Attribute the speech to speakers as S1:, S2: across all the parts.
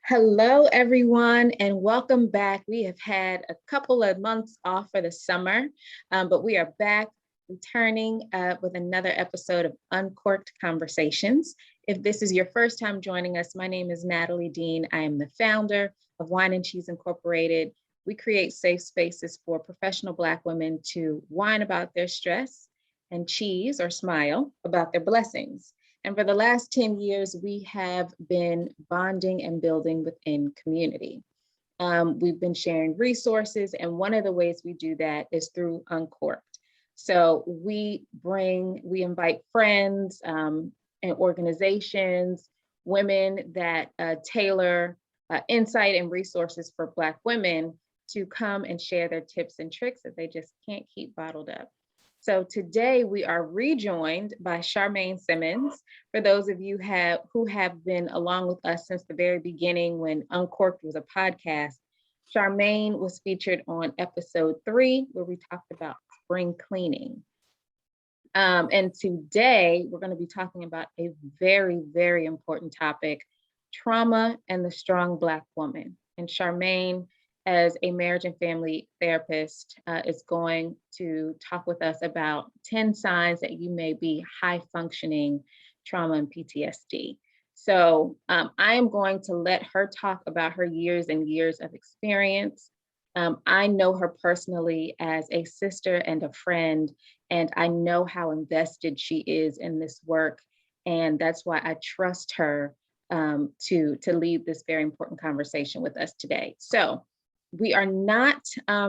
S1: Hello, everyone, and welcome back. We have had a couple of months off for the summer, but we are back returning with another episode of Uncorked Conversations. If this is your first time joining us, my name is Natalie Dean. I am the founder of Whine Cheese Incorporated. We create safe spaces for professional Black women to whine about their stress and cheese or smile about their blessings. And for the last 10 years, we have been bonding and building within community. We've been sharing resources, and one of the ways we do that is through Uncorked. So we invite friends and organizations, women that tailor insight and resources for Black women to come and share their tips and tricks that they just can't keep bottled up. So today we are rejoined by Charmaine Simmons. For those of you who have been along with us since the very beginning when Uncorked was a podcast, Charmaine was featured on episode 3 where we talked about spring cleaning. And today we're going to be talking about a very, very important topic, trauma and the strong Black woman. And Charmaine, as a marriage and family therapist, is going to talk with us about 10 signs that you may be high functioning trauma and PTSD. So I am going to let her talk about her years and years of experience. I know her personally as a sister and a friend, and I know how invested she is in this work. And that's why I trust her to lead this very important conversation with us today. So we are not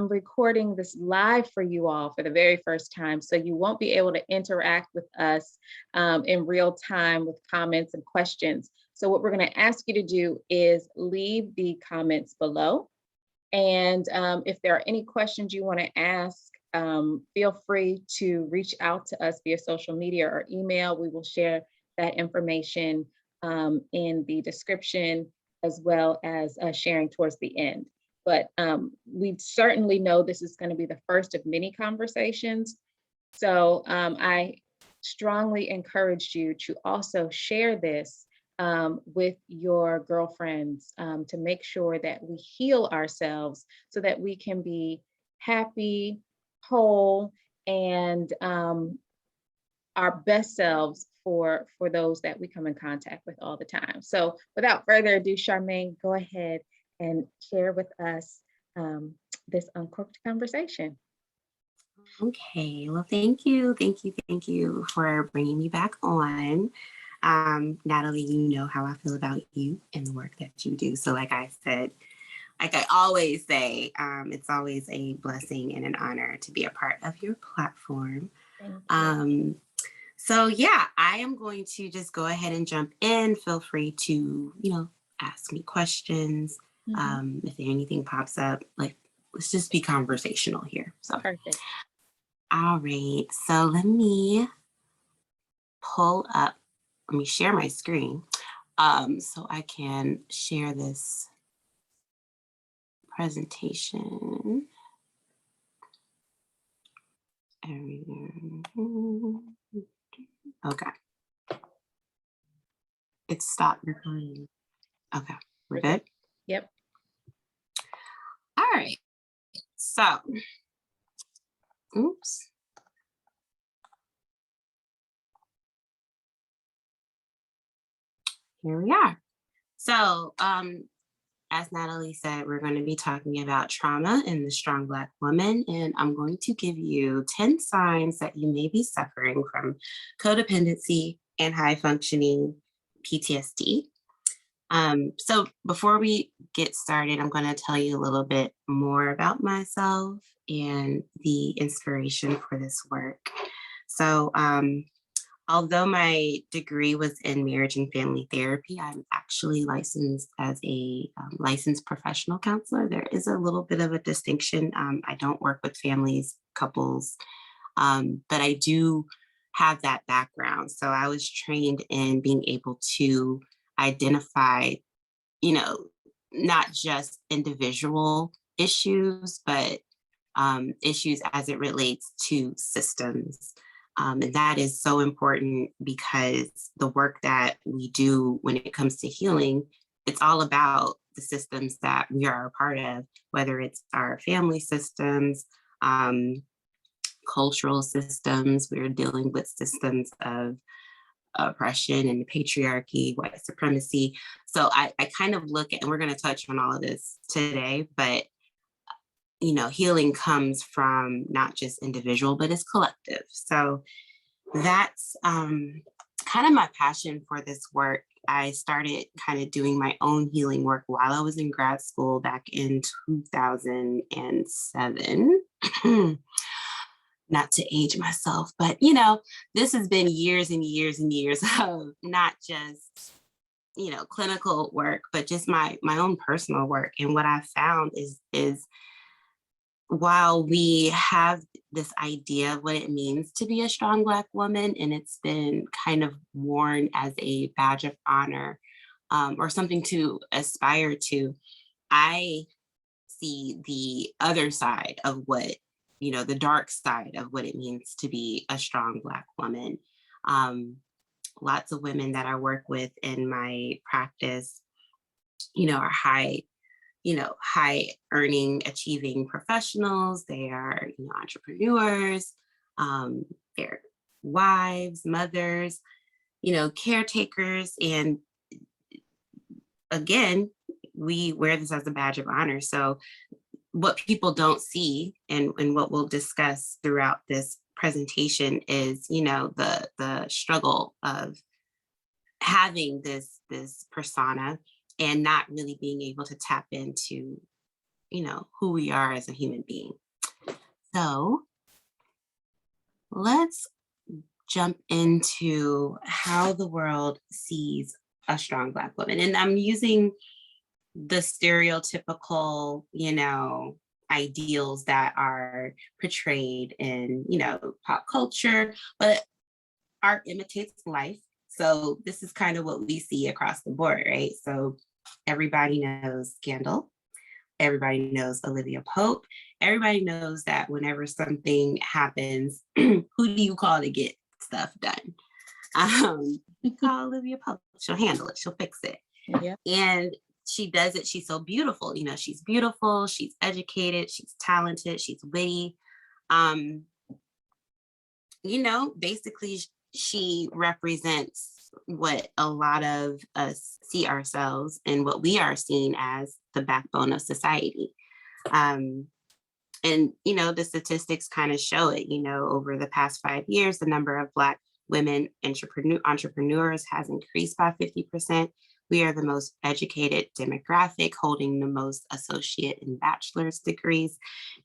S1: recording this live for you all for the very first time, so you won't be able to interact with us in real time with comments and questions. So what we're going to ask you to do is leave the comments below. And if there are any questions you want to ask, feel free to reach out to us via social media or email. We will share that information in the description as well as sharing towards the end. But we certainly know this is going to be the first of many conversations. So I strongly encourage you to also share this with your girlfriends to make sure that we heal ourselves so that we can be happy, whole, and our best selves for those that we come in contact with all the time. So without further ado, Charmaine, go ahead and share with us this Uncorked conversation.
S2: Okay, well, thank you for bringing me back on. Natalie, you know how I feel about you and the work that you do. So like I said, like I always say, it's always a blessing and an honor to be a part of your platform. So yeah, I am going to just go ahead and jump in. Feel free to, ask me questions. If anything pops up, like, let's just be conversational here. So
S1: Perfect.
S2: All right, so let me share my screen so I can share this presentation. Okay. It stopped recording. Okay, we're good?
S1: Yep.
S2: All right, so, oops. Here we are. So, as Natalie said, we're going to be talking about trauma and the strong Black woman, and I'm going to give you 10 signs that you may be suffering from codependency and high functioning PTSD. So before we get started, I'm going to tell you a little bit more about myself and the inspiration for this work. So, although my degree was in marriage and family therapy, I'm actually licensed as a licensed professional counselor. There is a little bit of a distinction. I don't work with families, couples, but I do have that background. So I was trained in being able to identify, not just individual issues, but issues as it relates to systems. And that is so important because the work that we do when it comes to healing it's all about the systems that we are a part of, whether it's our family systems, cultural systems. We're dealing with systems of oppression and patriarchy, white supremacy. So I kind of look at, and we're going to touch on all of this today, but healing comes from not just individual, but it's collective. So that's kind of my passion for this work. I started kind of doing my own healing work while I was in grad school back in 2007. Not to age myself, but this has been years and years and years of not just clinical work, but just my own personal work. And what I found is while we have this idea of what it means to be a strong Black woman, and it's been kind of worn as a badge of honor, or something to aspire to, I see the other side of what, the dark side of what it means to be a strong Black woman. Lots of women that I work with in my practice, are high earning, achieving professionals. They are, entrepreneurs, they're wives, mothers, caretakers. And again, we wear this as a badge of honor. So what people don't see, and what we'll discuss throughout this presentation, is, the struggle of having this persona and not really being able to tap into, who we are as a human being. So let's jump into how the world sees a strong Black woman. And I'm using the stereotypical, ideals that are portrayed in, pop culture, but art imitates life. So this is kind of what we see across the board, right? So everybody knows Scandal. Everybody knows Olivia Pope. Everybody knows that whenever something happens, who do you call to get stuff done? You call Olivia Pope. She'll handle it. She'll fix it.
S1: Yeah.
S2: And she does it. She's so beautiful. She's beautiful. She's educated. She's talented. She's witty. Basically, she represents what a lot of us see ourselves and what we are seen as the backbone of society. And, the statistics kind of show it, over the past 5 years, the number of Black women entrepreneurs has increased by 50%. We are the most educated demographic, holding the most associate and bachelor's degrees.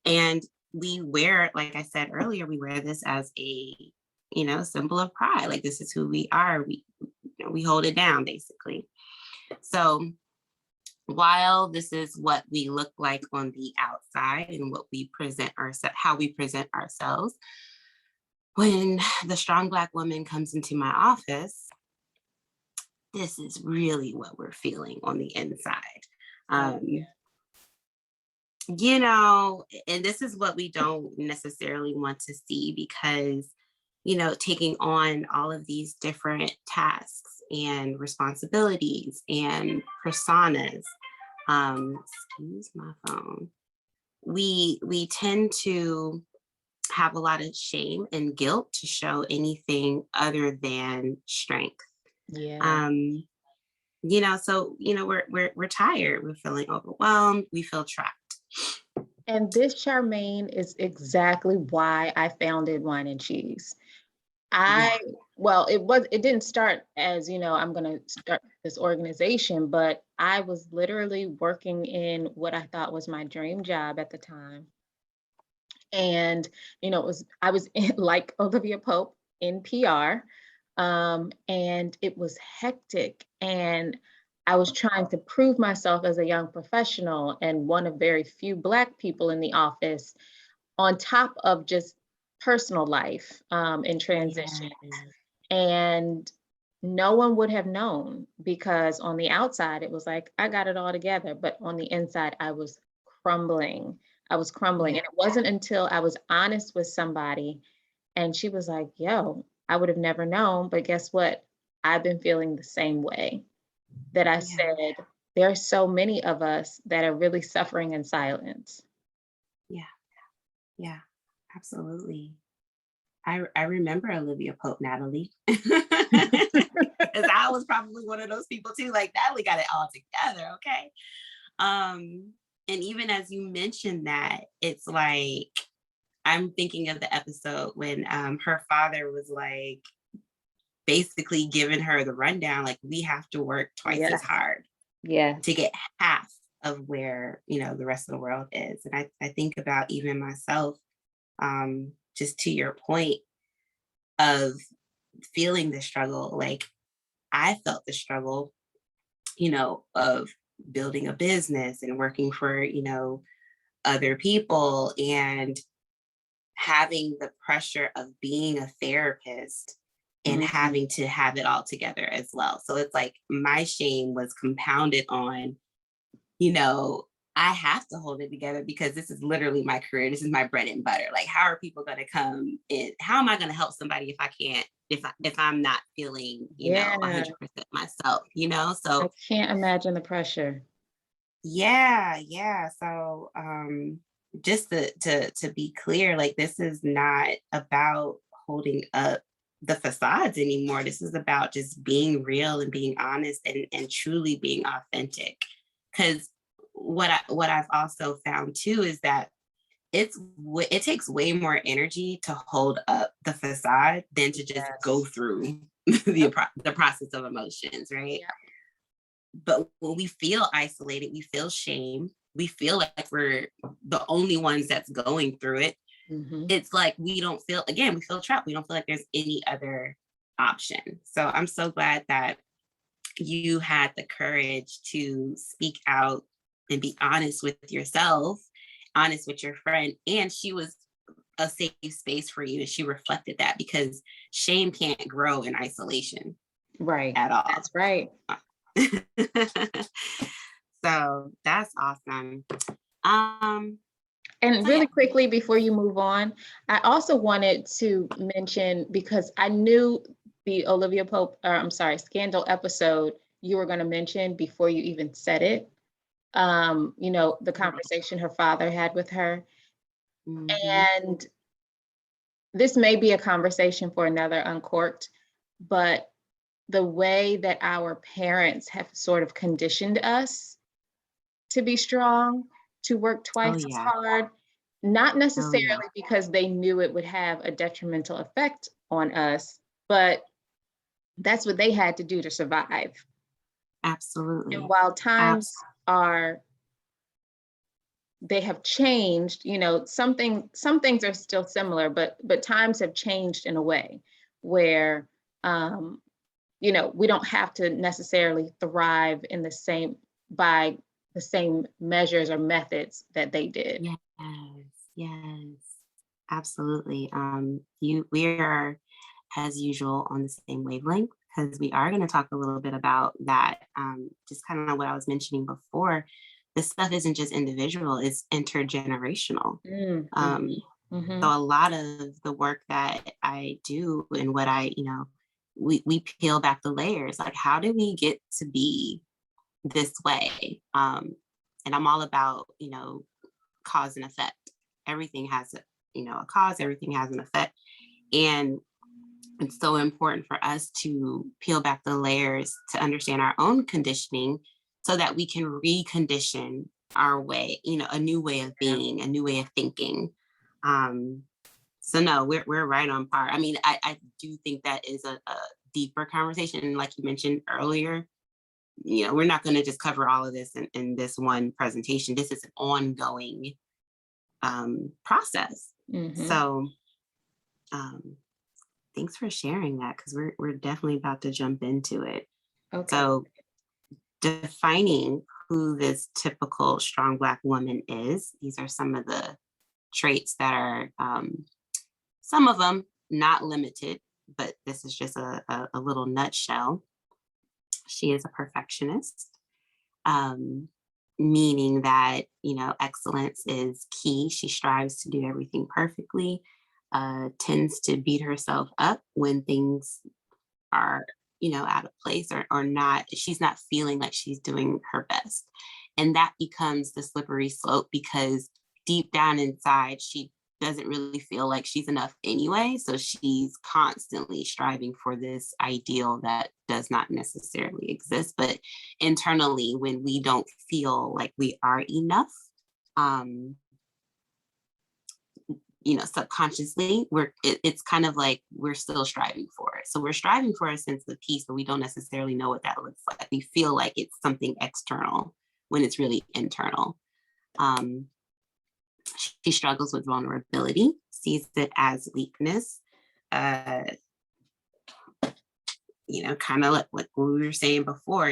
S2: And we wear, like I said earlier, we wear this as a, symbol of pride. Like, this is who we are. We hold it down, basically. So while this is what we look like on the outside and what we present ourselves, how we present ourselves, when the strong Black woman comes into my office, this is really what we're feeling on the inside. And this is what we don't necessarily want to see, because, taking on all of these different tasks and responsibilities and personas, excuse my phone, we tend to have a lot of shame and guilt to show anything other than strength.
S1: Yeah.
S2: So we're tired, we're feeling overwhelmed, we feel trapped.
S1: And this, Charmaine, is exactly why I founded Whine Cheese. It didn't start as, I'm going to start this organization, but I was literally working in what I thought was my dream job at the time. And, I was in, like Olivia Pope, in PR. And it was hectic. And I was trying to prove myself as a young professional and one of very few Black people in the office, on top of just personal life in transition.
S2: Yes.
S1: And no one would have known, because on the outside, it was like, I got it all together. But on the inside, I was crumbling. And it wasn't until I was honest with somebody and she was like, yo, I would have never known. But guess what? I've been feeling the same way, that I said, there are so many of us that are really suffering in silence.
S2: Yeah. Yeah. Absolutely. I remember Olivia Pope, Natalie. Because I was probably one of those people too. Like Natalie got it all together, okay? And even as you mentioned that, it's like I'm thinking of the episode when her father was like basically giving her the rundown, like we have to work twice as
S1: Yes.
S2: hard to
S1: Yes.
S2: get half of where the rest of the world is. And I think about even myself, just to your point of feeling the struggle, like I felt the struggle, of building a business and working for, other people and having the pressure of being a therapist and
S1: Mhm.
S2: having to have it all together as well. So it's like my shame was compounded on, you know, I have to hold it together because this is literally my career. This is my bread and butter. Like, how are people going to come in? How am I going to help somebody if I can't, if I'm not feeling,
S1: Yeah,
S2: 100% myself,
S1: I
S2: So
S1: can't imagine the pressure.
S2: yeah. So just to be clear, like this is not about holding up the facades anymore. This is about just being real and being honest and truly being authentic. Because what I've also found too is that it takes way more energy to hold up the facade than to just go
S1: Yes.
S2: through
S1: Yep.
S2: the process of emotions, right?
S1: Yep.
S2: But when we feel isolated, we feel shame, we feel like we're the only ones that's going through it.
S1: Mhm.
S2: It's like we don't feel, again, we feel trapped. We don't feel like there's any other option. So I'm so glad that you had the courage to speak out and be honest with yourself, honest with your friend. And she was a safe space for you. And she reflected that because shame can't grow in isolation
S1: Right.
S2: at all.
S1: That's right.
S2: So that's awesome. Um,
S1: And
S2: so yeah.
S1: really quickly before you move on, I also wanted to mention, because I knew the Olivia Pope, or I'm sorry, Scandal episode you were going to mention before you even said it. The conversation her father had with her.
S2: Mm-hmm.
S1: And this may be a conversation for another Uncorked, but the way that our parents have sort of conditioned us to be strong, to work
S2: Oh
S1: twice as
S2: yeah.
S1: hard, not
S2: Oh yeah.
S1: necessarily because they knew it would have a detrimental effect on us, but that's what they had to do to survive. And
S2: Absolutely.
S1: while
S2: Abs-
S1: they have changed, some things are still similar, but times have changed in a way where um, we don't have to necessarily thrive in the same by the same measures or methods that they did.
S2: yes. Yes. Absolutely. We are, as usual, on the same wavelength because we are going to talk a little bit about that. Just kind of what I was mentioning before. This stuff isn't just individual; it's intergenerational.
S1: Mm-hmm.
S2: Um,
S1: Mm-hmm.
S2: so a lot of the work that I do and what we peel back the layers. Like, how did we get to be this way? And I'm all about cause and effect. Everything has a cause. Everything has an effect, and it's so important for us to peel back the layers to understand our own conditioning so that we can recondition our way, a new way of
S1: Yeah.
S2: being, a new way of thinking. Um, so no, we're right on par. I mean, I do think that is a deeper conversation. And like you mentioned earlier, we're not going to just cover all of this in this one presentation. This is an ongoing process.
S1: Mm-hmm.
S2: So um, thanks for sharing that because we're definitely about to jump into it.
S1: Okay.
S2: So defining who this typical strong Black woman is, these are some of the traits that are some of them not limited, but this is just a little nutshell. She is a perfectionist, um, meaning that, excellence is key. She strives to do everything perfectly, tends to beat herself up when things are out of place, or not, she's not feeling like she's doing her best. And that becomes the slippery slope, because deep down inside, she doesn't really feel like she's enough anyway. So she's constantly striving for this ideal that does not necessarily exist. But internally, when we don't feel like we are enough, subconsciously, it's kind of like we're still striving for it. So we're striving for a sense of peace, but we don't necessarily know what that looks like. We feel like it's something external when it's really internal. She struggles with vulnerability, sees it as weakness. Kind of like what we were saying before,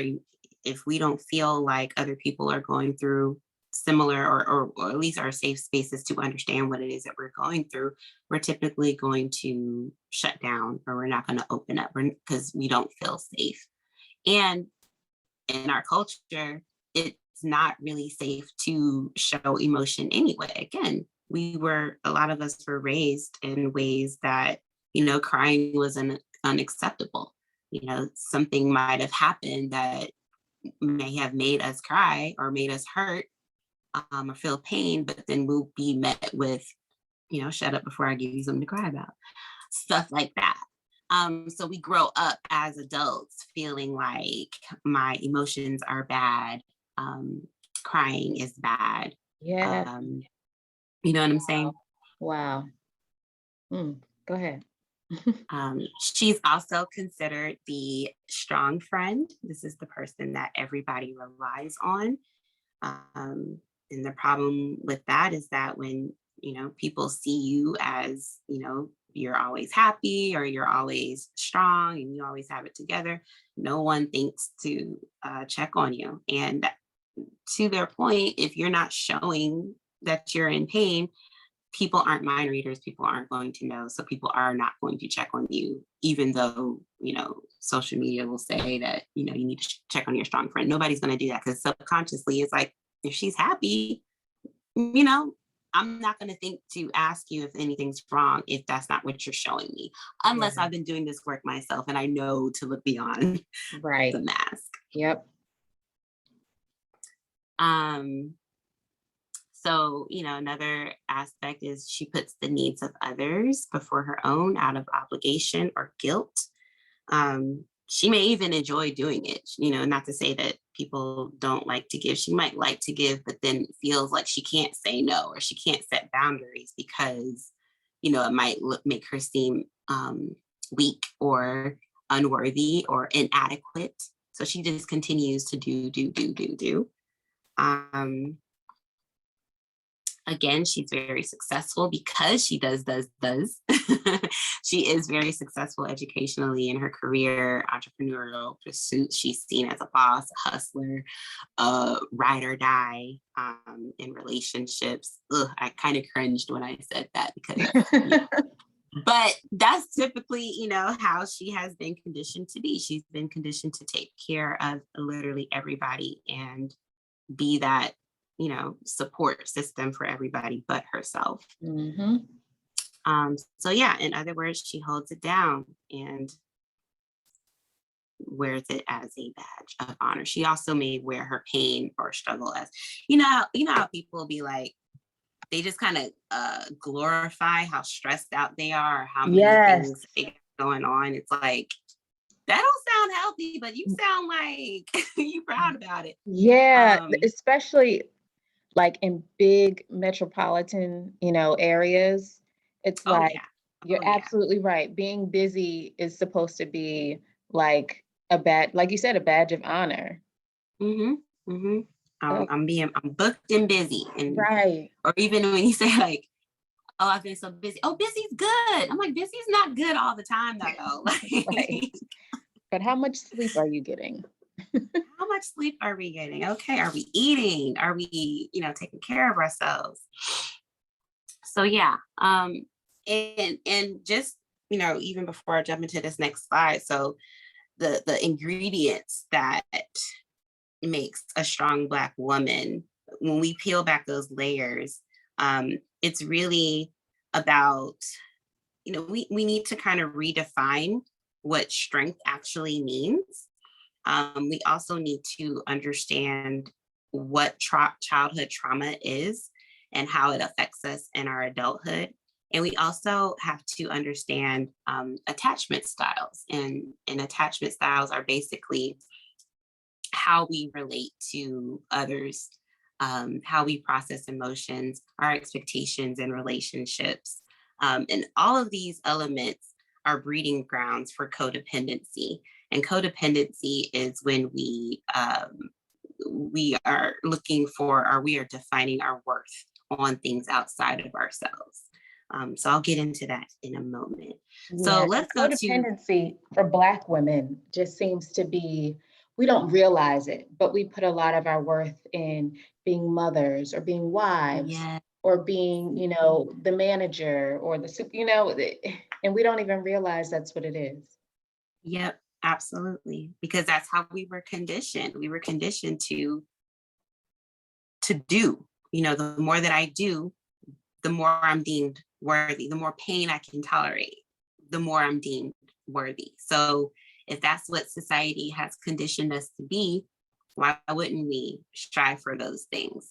S2: if we don't feel like other people are going through similar, or at least our safe spaces to understand what it is that we're going through, we're typically going to shut down, or we're not going to open up because we don't feel safe. And in our culture, it's not really safe to show emotion anyway. Again, a lot of us were raised in ways that, crying was unacceptable. Something might have happened that may have made us cry or made us hurt, or feel pain, but then we'll be met with, shut up before I give you something to cry about. Stuff like that. So we grow up as adults feeling like my emotions are bad. Crying is bad.
S1: Yeah.
S2: You know what I'm saying?
S1: Wow. Go ahead.
S2: She's also considered the strong friend. This is the person that everybody relies on. And the problem with that is that when, people see you as, you're always happy, or you're always strong and you always have it together, no one thinks to check on you. And to their point, if you're not showing that you're in pain, people aren't mind readers. People aren't going to know. So people are not going to check on you, even though, social media will say that, you need to check on your strong friend. Nobody's going to do that, because subconsciously it's like, if she's happy, I'm not going to think to ask you if anything's wrong if that's not what you're showing me, unless I've been doing this work myself and I know to look beyond the mask.
S1: Yep.
S2: So, another aspect is she puts the needs of others before her own out of obligation or guilt. She may even enjoy doing it, not to say that people don't like to give. She might like to give, but then feels like she can't say no, or she can't set boundaries because, it might make her seem weak or unworthy or inadequate. So she just continues to do. Again, she's very successful because she does. She is very successful educationally in her career, entrepreneurial pursuits. She's seen as a boss, a hustler, ride or die in relationships. I kind of cringed when I said that, because, but that's typically, how she has been conditioned to be. She's been conditioned to take care of literally everybody and be that, support system for everybody but herself. So yeah, in other words, she holds it down and wears it as a badge of honor. She also may wear her pain or struggle as, how people be like, they just kind of glorify how stressed out they are, or how many things they got going on. It's like, that don't sound healthy, but you sound like you proud about it.
S1: Yeah, especially like in big metropolitan, areas. It's you're absolutely right. Being busy is supposed to be like like you said, a badge of honor.
S2: I'm booked and busy, and or even when you say like, oh, I've been so busy. Oh, busy's good. I'm like, busy's not good all the time though. Like,
S1: but how much sleep are you getting?
S2: How much sleep are we getting? Okay, are we eating? Are we, taking care of ourselves? So yeah, and just, even before I jump into this next slide, so the ingredients that makes a strong Black woman, when we peel back those layers, it's really about, we need to kind of redefine what strength actually means. We also need to understand what childhood trauma is and how it affects us in our adulthood. And we also have to understand attachment styles. And attachment styles are basically how we relate to others, how we process emotions, our expectations and relationships. And all of these elements are breeding grounds for codependency. And codependency is when we are looking for, or we are defining our worth on things outside of ourselves. So I'll get into that in a moment. So
S1: Yeah,
S2: let's go to
S1: codependency for Black women just seems to be, we don't realize it, but we put a lot of our worth in being mothers or being wives
S2: yeah,
S1: or being, the manager or and we don't even realize that's what it is.
S2: yep, absolutely. Because that's how we were conditioned. We were conditioned to do. The more that I do, the more I'm deemed worthy. The more pain I can tolerate, the more I'm deemed worthy. So if that's what society has conditioned us to be, why wouldn't we strive for those things,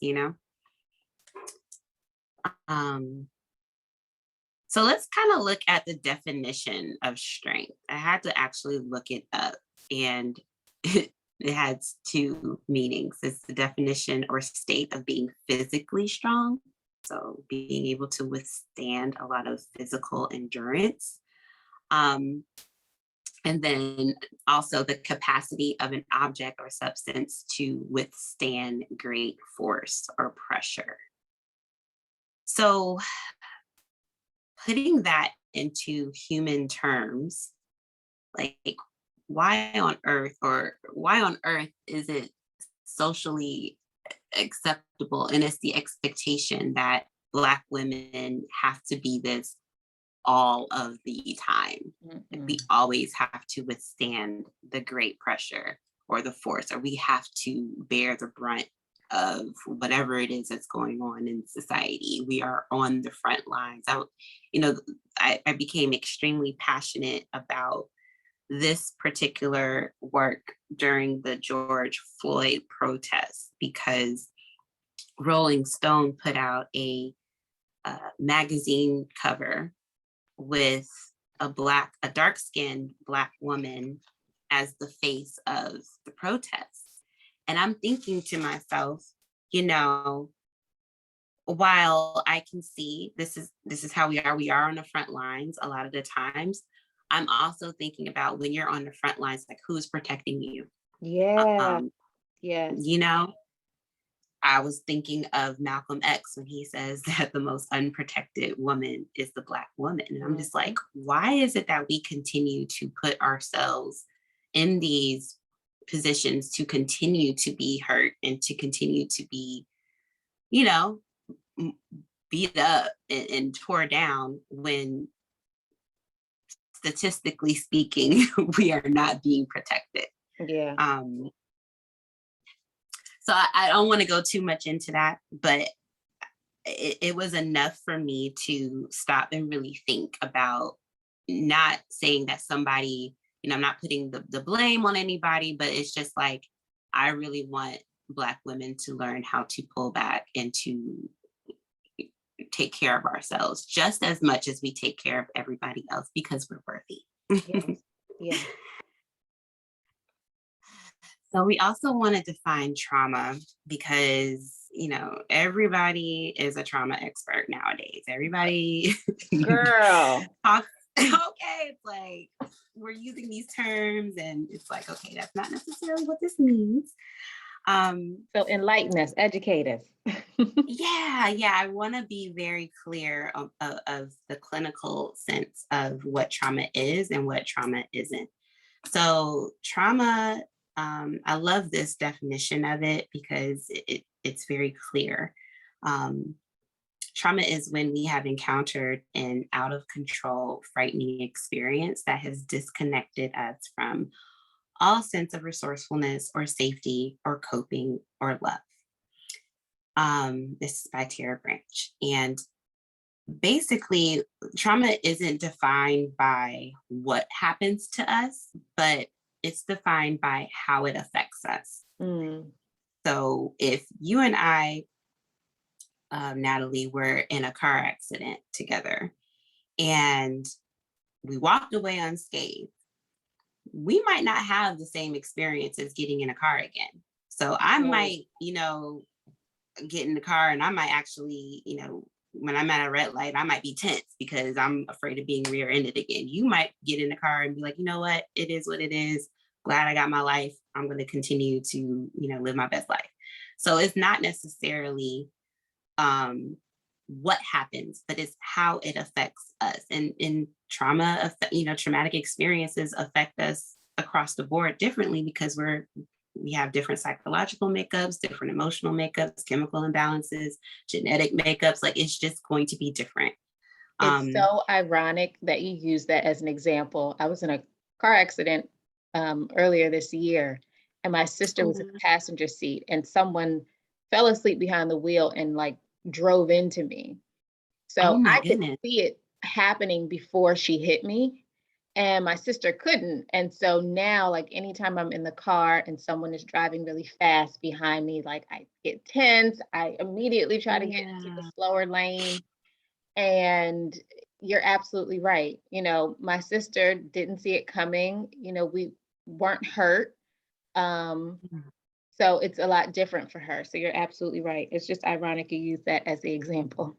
S2: So let's kind of look at the definition of strength. I had to actually look it up, and it has two meanings. It's the definition or state of being physically strong. So being able to withstand a lot of physical endurance. Um, and then also the capacity of an object or substance to withstand great force or pressure. So putting that into human terms, like why on earth is it socially acceptable, and it's the expectation that Black women have to be this all of the time. Like we always have to withstand the great pressure or the force, or we have to bear the brunt of whatever it is that's going on in society. We are on the front lines. I became extremely passionate about this particular work during the George Floyd protests because Rolling Stone put out a magazine cover with a dark-skinned Black woman as the face of the protests. And I'm thinking to myself, while I can see this is how we are on the front lines a lot of the times, I'm also thinking about when you're on the front lines, like who's protecting you?
S1: Yeah.
S2: Um,
S1: Yes.
S2: I was thinking of Malcolm X when he says that the most unprotected woman is the Black woman. And I'm just like, why is it that we continue to put ourselves in these positions to continue to be hurt and to continue to be, beat up and tore down when statistically speaking, we are not being protected.
S1: Yeah.
S2: So I don't want to go too much into that, but it was enough for me to stop and really think about not saying that somebody, I'm not putting the blame on anybody, but it's just like, I really want Black women to learn how to pull back and to take care of ourselves just as much as we take care of everybody else because we're worthy.
S1: Yes. Yeah.
S2: So we also want to define trauma because, everybody is a trauma expert nowadays. Everybody
S1: Girl.
S2: talks. Okay, it's like we're using these terms and it's like, okay, that's not necessarily what this means.
S1: So enlighten us, educate us.
S2: Yeah, I want to be very clear of the clinical sense of what trauma is and what trauma isn't. So trauma, I love this definition of it because it's very clear. Trauma is when we have encountered an out of control, frightening experience that has disconnected us from all sense of resourcefulness or safety or coping or love. This is by Tara Branch. And basically, trauma isn't defined by what happens to us, but it's defined by how it affects us.
S1: Mm.
S2: So if you and I, Natalie, were in a car accident together and we walked away unscathed, we might not have the same experience as getting in a car again. So I
S1: Right.
S2: might, get in the car and I might actually, when I'm at a red light, I might be tense because I'm afraid of being rear-ended again. You might get in the car and be like, you know what, it is what it is. Glad I got my life. I'm going to continue to, live my best life. So it's not necessarily what happens, but it's how it affects us. And in trauma, traumatic experiences affect us across the board differently because we have different psychological makeups, different emotional makeups, chemical imbalances, genetic makeups. Like it's just going to be different.
S1: It's so ironic that you use that as an example. I was in a car accident earlier this year, and my sister was in the
S2: Oh
S1: passenger seat, and someone fell asleep behind the wheel and like drove into me.
S2: oh
S1: So
S2: my
S1: I could
S2: goodness.
S1: see it happening before she hit me, and my sister couldn't. And so now, like anytime I'm in the car and someone is driving really fast behind me, like I get tense. I immediately try to get into the
S2: Yeah.
S1: slower lane. And you're absolutely right. My sister didn't see it coming. We weren't hurt. Um, so it's a lot different for her. So you're absolutely right. It's just ironic you use that as the example.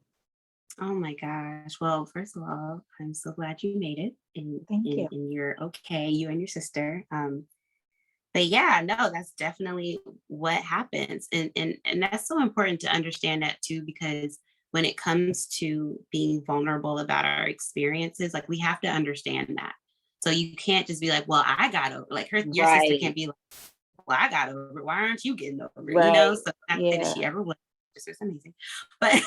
S2: Oh my gosh. Well, first of all, I'm so glad you made it and
S1: Thank you.
S2: and you're okay, you and your sister. But yeah, no, that's definitely what happens. And that's so important to understand that too, because when it comes to being vulnerable about our experiences, like we have to understand that. So you can't just be like, well, I got over like your sister
S1: Right.
S2: can't be like, well, I got over it. Why aren't you getting over it?
S1: Right.
S2: So not say that
S1: Yeah.
S2: she ever would. This is amazing. But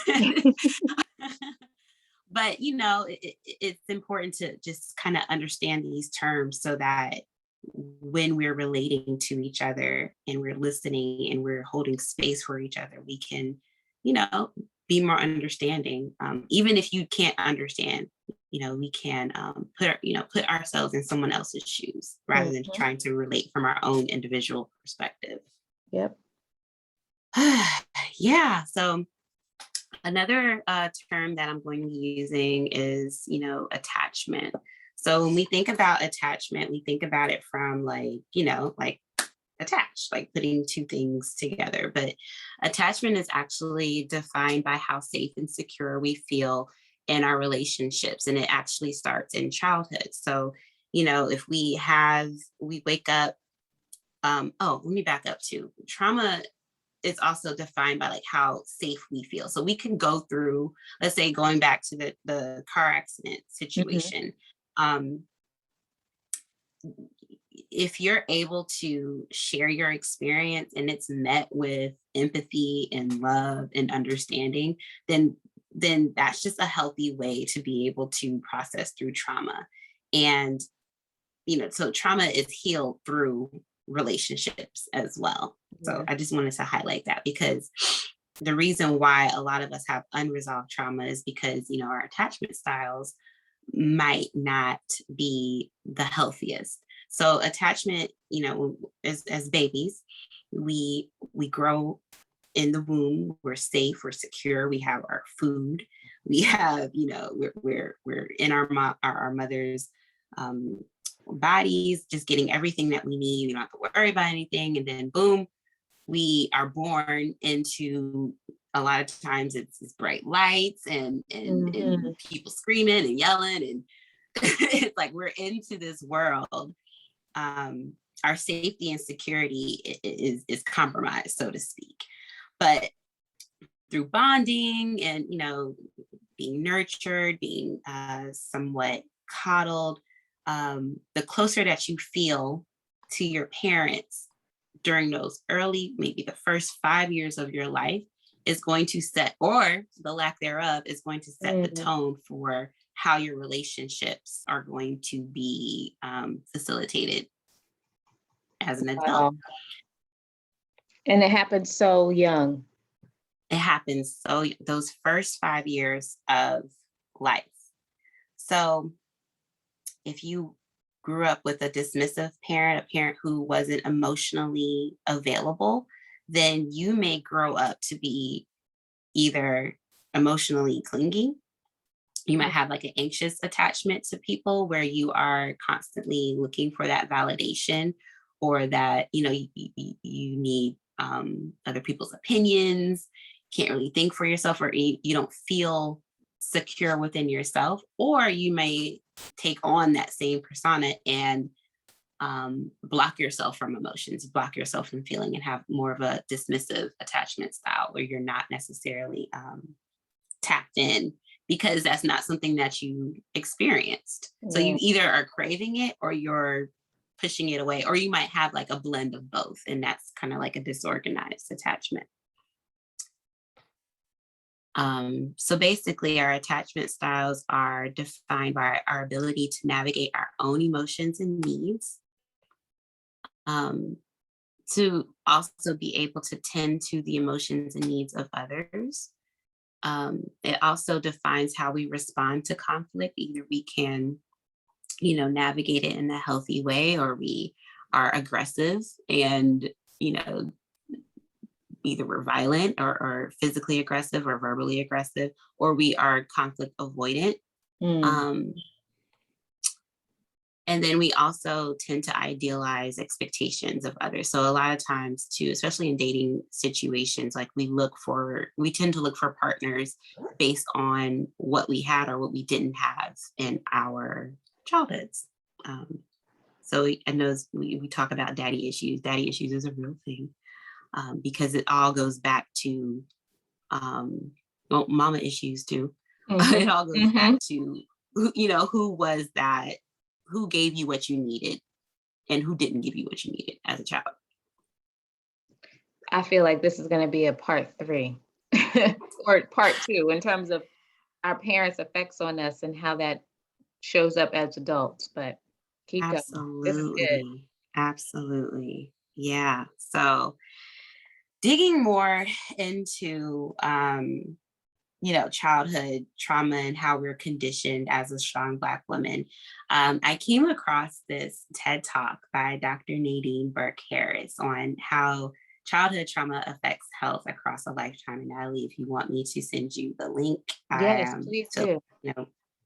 S2: but it's important to just kind of understand these terms so that when we're relating to each other and we're listening and we're holding space for each other, we can, you know, be more understanding. Even if you can't understand, we can put ourselves in someone else's shoes rather than
S1: Mhm.
S2: trying to relate from our own individual perspective.
S1: Yep.
S2: Yeah. So another term that I'm going to be using is, attachment. So when we think about attachment, we think about it from like attached, like putting two things together. But attachment is actually defined by how safe and secure we feel in our relationships. And it actually starts in childhood. So, if we wake up, let me back up too. Trauma is also defined by like how safe we feel. So we can go through, let's say going back to the car accident
S1: Mhm.
S2: situation. Um, if you're able to share your experience and it's met with empathy and love and understanding, then that's just a healthy way to be able to process through trauma. And so trauma is healed through relationships as well. So
S1: Yeah.
S2: I just wanted to highlight that because the reason why a lot of us have unresolved trauma is because, our attachment styles might not be the healthiest. So attachment, as babies, we grow in the womb, we're safe, we're secure, we have our food, we have, we're in our mother's um, bodies, just getting everything that we need. We don't have to worry about anything. And then boom, we are born into a lot of times it's bright lights and
S1: Mhm.
S2: people screaming and yelling and it's like we're into this world. Um, our safety and security is compromised, so to speak. But through bonding and being nurtured, being somewhat coddled, the closer that you feel to your parents during those early, maybe the first 5 years of your life, is going to set, or the lack thereof, is going to set the
S1: Mm.
S2: tone for how your relationships are going to be facilitated as an adult.
S1: Wow. And it happens so young.
S2: It happens. So those first 5 years of life. So if you grew up with a dismissive parent, a parent who wasn't emotionally available, then you may grow up to be either emotionally clingy. You might have like an anxious attachment to people where you are constantly looking for that validation, or that, you need other people's opinions, can't really think for yourself, or you don't feel secure within yourself. Or you may take on that same persona and block yourself from emotions, block yourself from feeling, and have more of a dismissive attachment style where you're not necessarily tapped in, because that's not something that you experienced. So you either are craving it or you're pushing it away, or you might have like a blend of both. And that's kind of like a disorganized attachment. So basically, our attachment styles are defined by our ability to navigate our own emotions and needs, to also be able to tend to the emotions and needs of others. It also defines how we respond to conflict. Either we can, navigate it in a healthy way, or we are aggressive and, either we're violent or physically aggressive or verbally aggressive, or we are conflict avoidant. And then we also tend to idealize expectations of others. So a lot of times too, especially in dating situations, like we tend to look for partners based on what we had or what we didn't have in our childhoods. So I know we talk about daddy issues. Daddy issues is a real thing, because it all goes back to, mama issues too. It all goes back to, who was that, who gave you what you needed and who didn't give you what you needed as a child.
S1: I feel like this is going to be a part 3 or part 2 in terms of our parents' effects on us and how that shows up as adults. But keep going. This is good.
S2: Absolutely. Yeah. So digging more into, childhood trauma and how we're conditioned as a strong Black woman, I came across this TED Talk by Dr. Nadine Burke Harris on how childhood trauma affects health across a lifetime. And Natalie, if you want me to send you the link,
S1: Yes, please do.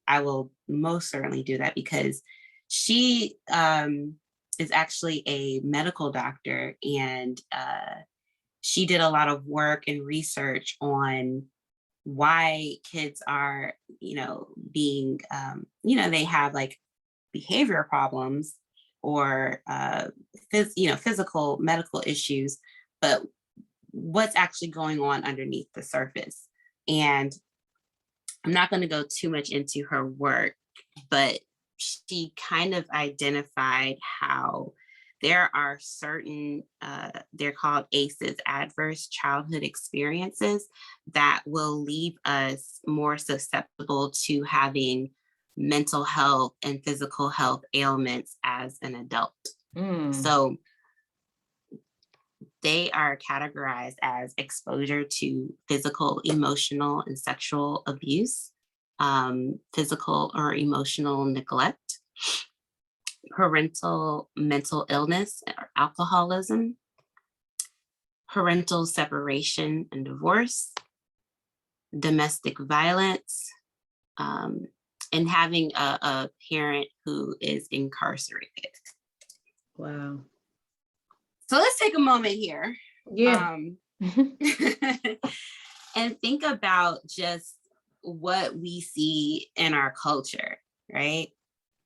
S2: I will most certainly do that, because she is actually a medical doctor, and she did a lot of work and research on why kids are, being, they have like behavior problems or, physical medical issues, but what's actually going on underneath the surface. And I'm not going to go too much into her work, but she kind of identified how there are certain, they're called ACEs, adverse childhood experiences, that will leave us more susceptible to having mental health and physical health ailments as an adult. So they are categorized as exposure to physical, emotional, and sexual abuse, physical or emotional neglect, parental mental illness or alcoholism, parental separation and divorce, domestic violence, and having a parent who is incarcerated.
S1: Wow.
S2: So let's take a moment here.
S1: Yeah.
S2: And think about just what we see in our culture, right?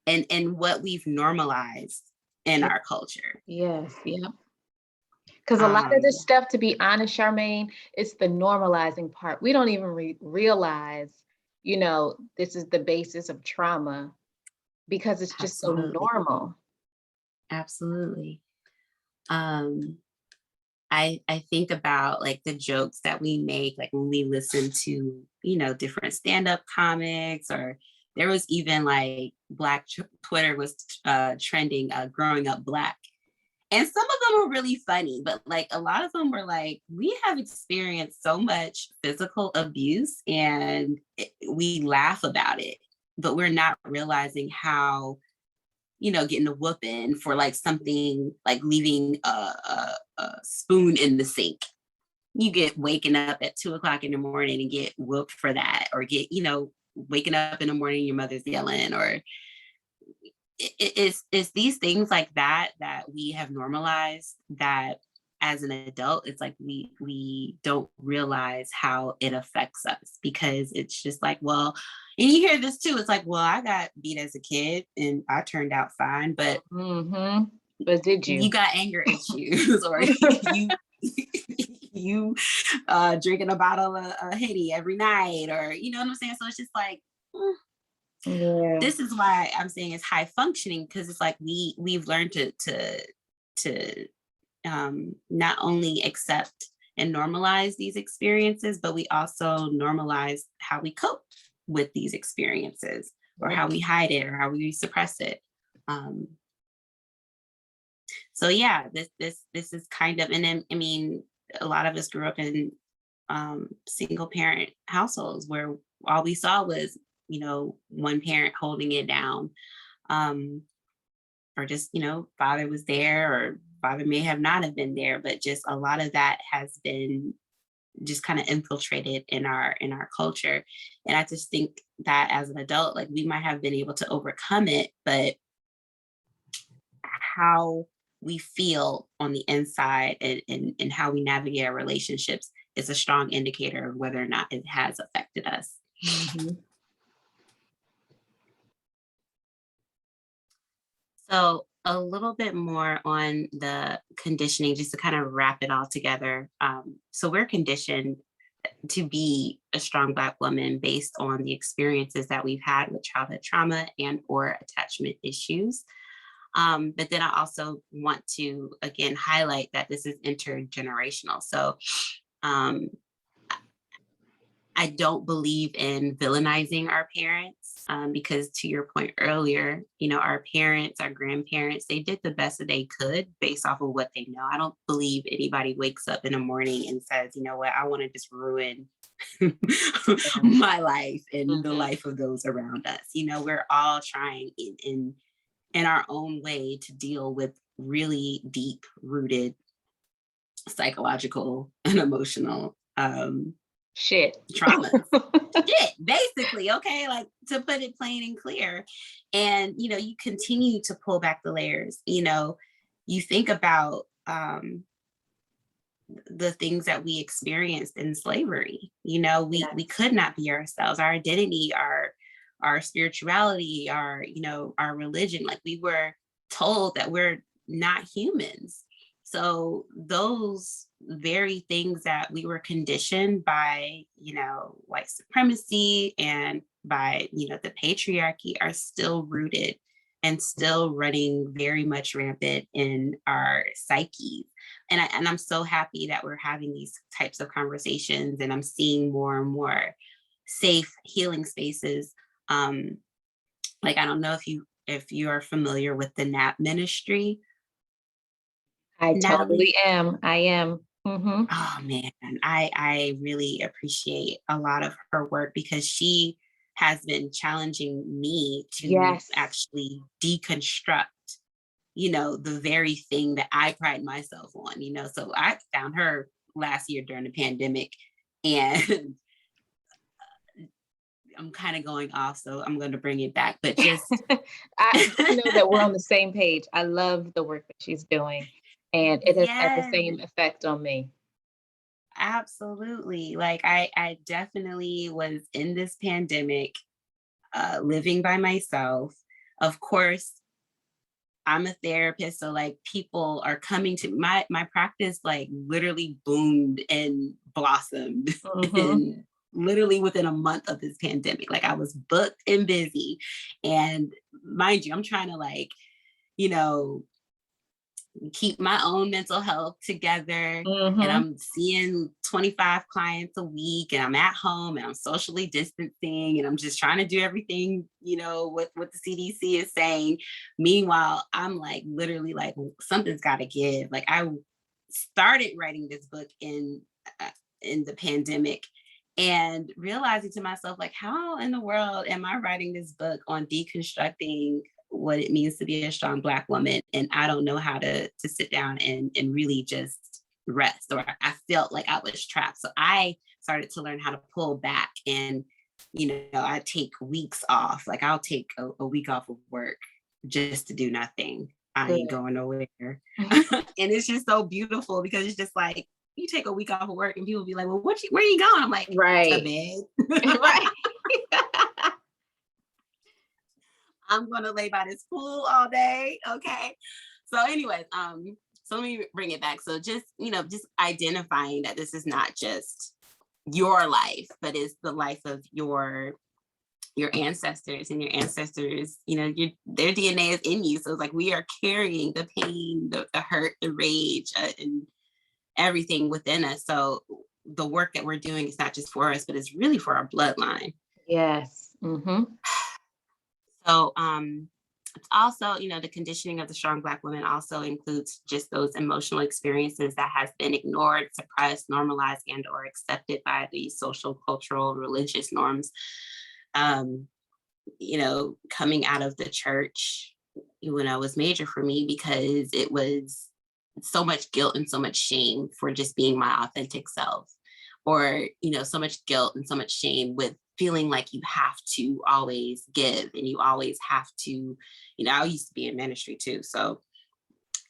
S2: And what we've normalized in our culture.
S1: Yes. Yeah. Because a lot of this stuff, to be honest, Charmaine, it's the normalizing part. We don't even realize, this is the basis of trauma, because it's just so normal.
S2: Absolutely. I think about like the jokes that we make, like when we listen to, different stand-up comics, or there was even like Black Twitter was trending growing up Black. And some of them were really funny, but like a lot of them were like, we have experienced so much physical abuse and we laugh about it, but we're not realizing how, getting a whooping for like something like leaving a spoon in the sink. You get waking up at 2 o'clock in the morning and get whooped for that, or get, waking up in the morning, your mother's yelling, or it's these things like that that we have normalized, that as an adult it's like we don't realize how it affects us, because it's just like, well, and you hear this too, it's like, well, I got beat as a kid and I turned out fine, but
S1: But did you?
S2: you got anger issues, or you drinking a bottle of Henny every night, or you know what I'm saying? So it's just like,
S1: Yeah.
S2: this is why I'm saying it's high functioning, because it's like we've learned to not only accept and normalize these experiences, but we also normalize how we cope with these experiences, or how we hide it, or how we suppress it. So yeah, this is kind of, and then I mean, a lot of us grew up in single parent households where all we saw was, one parent holding it down, or just, father was there, or father may have not have been there, but just a lot of that has been just kind of infiltrated in our culture. And I just think that as an adult, like, we might have been able to overcome it, but how we feel on the inside, and how we navigate our relationships is a strong indicator of whether or not it has affected us. So a little bit more on the conditioning, just to kind of wrap it all together. So we're conditioned to be a strong Black woman based on the experiences that we've had with childhood trauma and or attachment issues. But then I also want to, again, highlight that this is intergenerational. So I don't believe in villainizing our parents, because to your point earlier, our parents, our grandparents, they did the best that they could based off of what they know. I don't believe anybody wakes up in the morning and says, you know what, I want to just ruin my life and the life of those around us. We're all trying in our own way to deal with really deep rooted psychological and emotional trauma. Shit, basically, okay, like, to put it plain and clear. And you continue to pull back the layers. You think about the things that we experienced in slavery. We could not be ourselves. Our identity, our spirituality, our religion, like, we were told that we're not humans. So those very things that we were conditioned by, white supremacy and by, the patriarchy, are still rooted and still running very much rampant in our psyche. And I'm so happy that we're having these types of conversations, and I'm seeing more and more safe healing spaces. Like, I don't know if you are familiar with the NAP ministry.
S1: I
S2: Natalie?
S1: totally am. I am.
S2: Oh man, I really appreciate a lot of her work, because she has been challenging me to actually deconstruct, the very thing that I pride myself on, So I found her last year during the pandemic, and I'm kind of going off, so I'm going to bring it back, but just
S1: I know that we're on the same page. I love the work that she's doing, and it has had the same effect on me.
S2: Absolutely. Like, I definitely was in this pandemic, living by myself. Of course, I'm a therapist, so like, people are coming to my practice, like, literally boomed and blossomed and literally within a month of this pandemic. Like, I was booked and busy, and mind you, I'm trying to, like, keep my own mental health together. And
S1: Mhm.
S2: I'm seeing 25 clients a week, and I'm at home and I'm socially distancing, and I'm just trying to do everything, what the CDC is saying. Meanwhile, I'm like literally like something's got to give. Like I started writing this book in the pandemic and realizing to myself, like, how in the world am I writing this book on deconstructing what it means to be a strong Black woman? And I don't know how to sit down and really just rest, or I felt like I was trapped. So I started to learn how to pull back, and, I take weeks off. Like I'll take a week off of work just to do nothing. I
S1: Good.
S2: ain't going nowhere. And it's just so beautiful because it's just like, you take a week off of work and people be like, well, where are you going? I'm like, to
S1: Right.
S2: bed.
S1: Right.
S2: I'm gonna lay by this pool all day. Okay. So anyways, so let me bring it back. So just, just identifying that this is not just your life, but it's the life of your ancestors, and your ancestors, their DNA is in you. So it's like we are carrying the pain, the hurt, the rage, and everything within us. So the work that we're doing is not just for us, but it's really for our bloodline.
S1: Yes. Mm-hmm.
S2: So it's also, the conditioning of the strong Black woman also includes just those emotional experiences that has been ignored, suppressed, normalized, and or accepted by these social, cultural, religious norms. Coming out of the church, was major for me because it was so much guilt and so much shame for just being my authentic self, or so much guilt and so much shame with feeling like you have to always give, and you always have to, I used to be in ministry too. So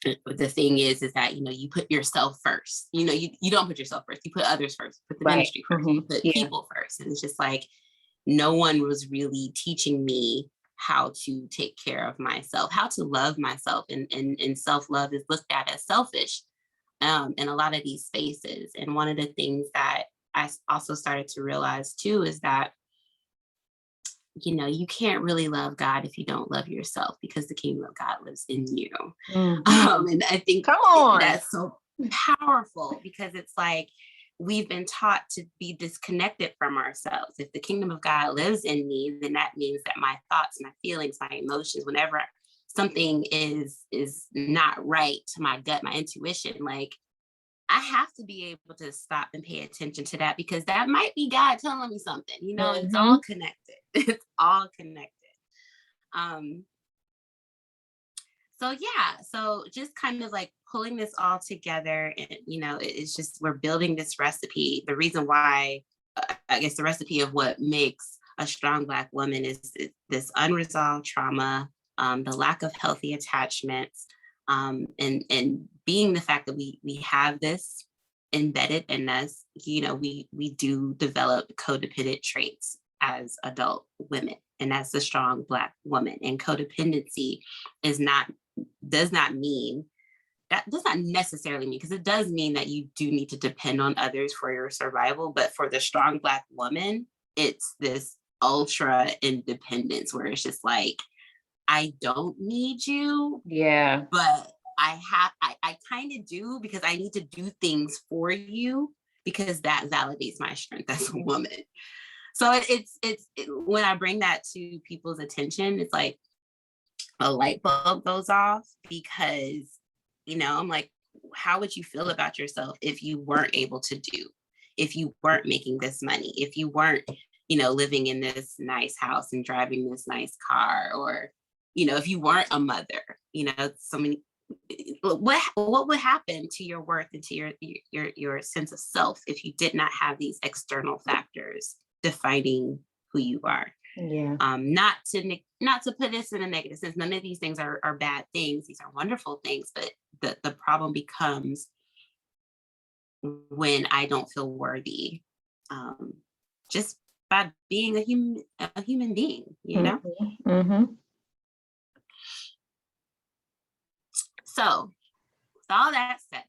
S2: the thing is that, you put yourself first, you don't put yourself first, you put others first, put the
S1: Right.
S2: ministry 1st
S1: Mm-hmm.
S2: you put
S1: Yeah.
S2: people first. And it's just like, no one was really teaching me how to take care of myself, how to love myself. And self-love is looked at as selfish in a lot of these spaces. And one of the things that I also started to realize too is that, you can't really love God if you don't love yourself, because the kingdom of God lives in you.
S1: Mm-hmm.
S2: And I think
S1: Come on.
S2: that's so powerful, because it's like, we've been taught to be disconnected from ourselves. If the kingdom of God lives in me, then that means that my thoughts, my feelings, my emotions, whenever something is not right to my gut, my intuition, like I have to be able to stop and pay attention to that, because that might be God telling me something. It's
S1: Mm-hmm.
S2: all connected. It's all connected. So yeah, so just kind of like pulling this all together, and it's just, we're building this recipe. The reason why, I guess the recipe of what makes a strong Black woman is this unresolved trauma, the lack of healthy attachments, and being the fact that we have this embedded in us. We do develop codependent traits as adult women and as the strong Black woman. And codependency does not necessarily mean, because it does mean that you do need to depend on others for your survival. But for the strong Black woman, it's this ultra independence where it's just like, I don't need you.
S1: Yeah.
S2: But I kind of do, because I need to do things for you, because that validates my strength as a woman. So it's when I bring that to people's attention, it's like a light bulb goes off, because, I'm like, how would you feel about yourself if you weren't able to if you weren't making this money, if you weren't, living in this nice house and driving this nice car, or, if you weren't a mother, so many, what would happen to your worth and to your sense of self if you did not have these external factors defining who you are?
S1: Yeah.
S2: Not to put this in a negative sense. None of these things are bad things. These are wonderful things. But the problem becomes when I don't feel worthy, just by being a human being,
S1: Mm-hmm. Mm-hmm.
S2: So with all that said,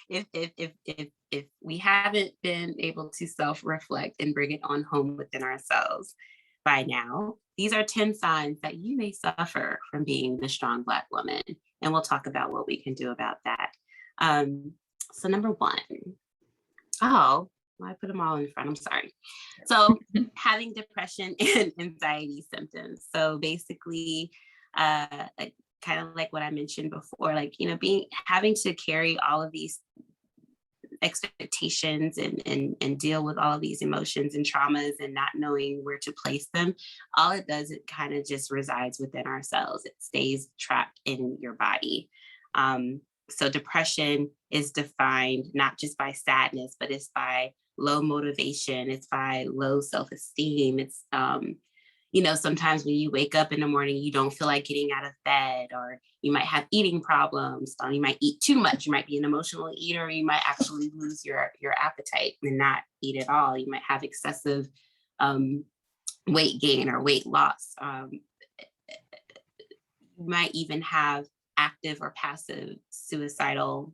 S2: if we haven't been able to self-reflect and bring it on home within ourselves, by now. These are 10 signs that you may suffer from being the strong Black woman. And we'll talk about what we can do about that. So number one, well, I put them all in front. I'm sorry. So having depression and anxiety symptoms. So basically, kind of like what I mentioned before, like, having to carry all of these expectations and deal with all of these emotions and traumas and not knowing where to place them. All it does, it kind of just resides within ourselves. It stays trapped in your body. So depression is defined not just by sadness, but it's by low motivation. It's by low self-esteem. It's, sometimes when you wake up in the morning, you don't feel like getting out of bed, or you might have eating problems. You might eat too much. You might be an emotional eater. Or you might actually lose your appetite and not eat at all. You might have excessive weight gain or weight loss. You might even have active or passive suicidal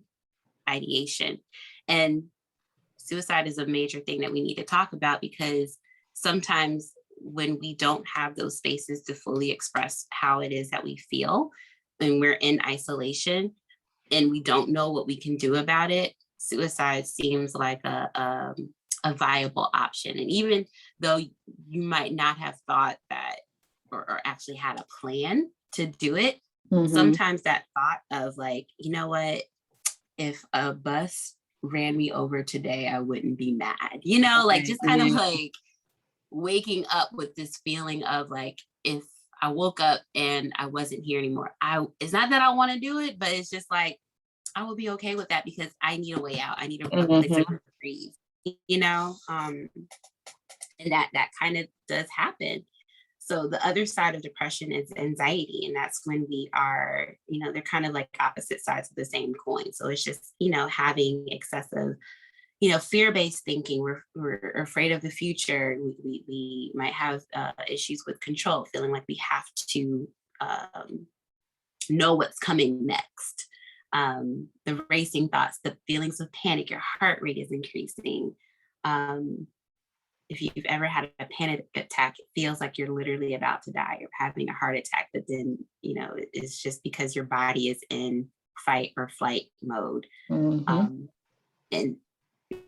S2: ideation. And suicide is a major thing that we need to talk about, because sometimes when we don't have those spaces to fully express how it is that we feel, when we're in isolation and we don't know what we can do about it, suicide seems like a viable option. And even though you might not have thought that or actually had a plan to do it, sometimes that thought of like, you know what, if a bus ran me over today, I wouldn't be mad, like just kind of like waking up with this feeling of like, if I woke up and I wasn't here anymore, it's not that I want to do it, but it's just like, I will be okay with that because I need a way out. I need a place to breathe, and that kind of does happen. So the other side of depression is anxiety. And that's when we are, they're kind of like opposite sides of the same coin. So it's just, having excessive, fear-based thinking. We're afraid of the future. We might have issues with control, feeling like we have to know what's coming next. The racing thoughts, the feelings of panic, your heart rate is increasing. If you've ever had a panic attack, it feels like you're literally about to die. You're having a heart attack, but then, it's just because your body is in fight or flight mode. And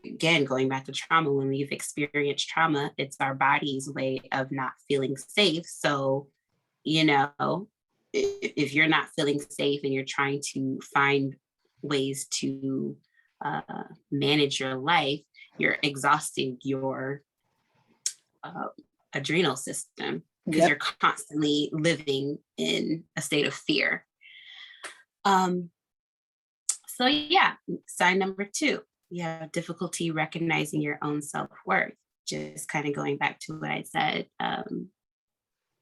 S2: again, going back to trauma, when we've experienced trauma, it's our body's way of not feeling safe. So, if you're not feeling safe and you're trying to find ways to manage your life, you're exhausting your adrenal system because you're constantly living in a state of fear. So yeah, sign number 2, you have difficulty recognizing your own self-worth. Just kind of going back to what I said,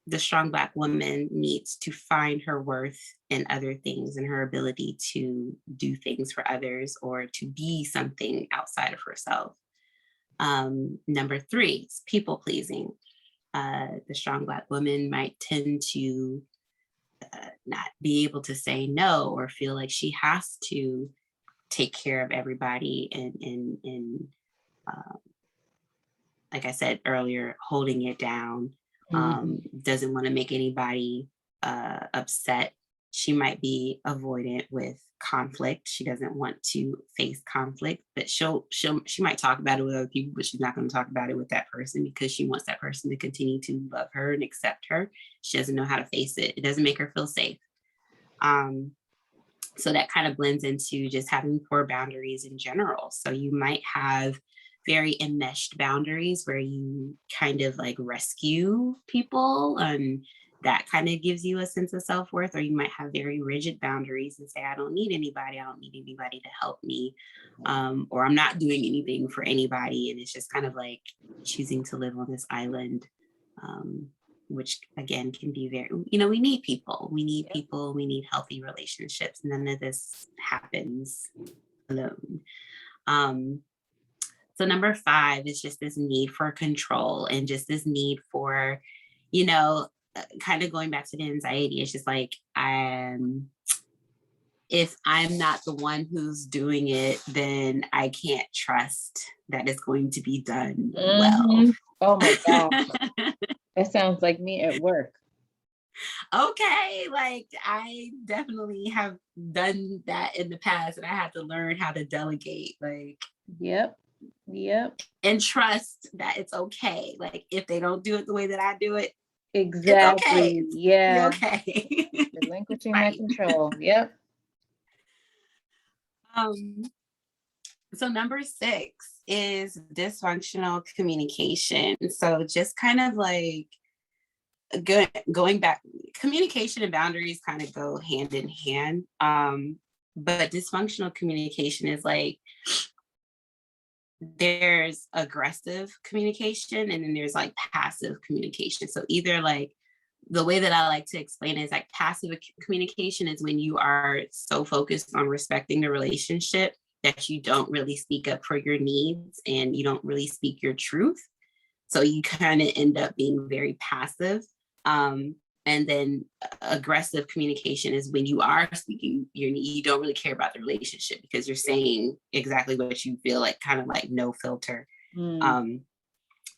S2: the strong Black woman needs to find her worth in other things and her ability to do things for others or to be something outside of herself. Number 3 is people pleasing. The strong Black woman might tend to not be able to say no or feel like she has to take care of everybody and like I said earlier, holding it down, doesn't want to make anybody upset. She might be avoidant with conflict. She doesn't want to face conflict, but she might talk about it with other people, but she's not going to talk about it with that person because she wants that person to continue to love her and accept her. She doesn't know how to face it. It doesn't make her feel safe. So that kind of blends into just having poor boundaries in general. So you might have very enmeshed boundaries where you kind of like rescue people, and that kind of gives you a sense of self-worth. Or you might have very rigid boundaries and say, I don't need anybody. I don't need anybody to help me. Or I'm not doing anything for anybody. And it's just kind of like choosing to live on this island, which again can be very, we need people. We need people. We need healthy relationships. None of this happens alone. So number 5 is just this need for control and just this need for, kind of going back to the anxiety. It's just like, if I'm not the one who's doing it, then I can't trust that it's going to be done well.
S1: Oh my gosh. That sounds like me at work.
S2: Okay, like I definitely have done that in the past, and I had to learn how to delegate, like,
S1: Yep. Yep.
S2: and trust that it's okay. Like if they don't do it the way that I do it, it's okay.
S1: Exactly.
S2: It's be
S1: Yeah.
S2: okay.
S1: Relinquishing that
S2: Right.
S1: control. Yep.
S2: Um, so number 6 is dysfunctional communication. So just kind of like going back, communication and boundaries kind of go hand in hand. But dysfunctional communication is like there's aggressive communication and then there's like passive communication. So either like the way that I like to explain it is like passive communication is when you are so focused on respecting the relationship that you don't really speak up for your needs and you don't really speak your truth. So you kind of end up being very passive. Um, and then aggressive communication is when you are speaking you don't really care about the relationship because you're saying exactly what you feel, like kind of like no filter.
S1: Mm,
S2: Um,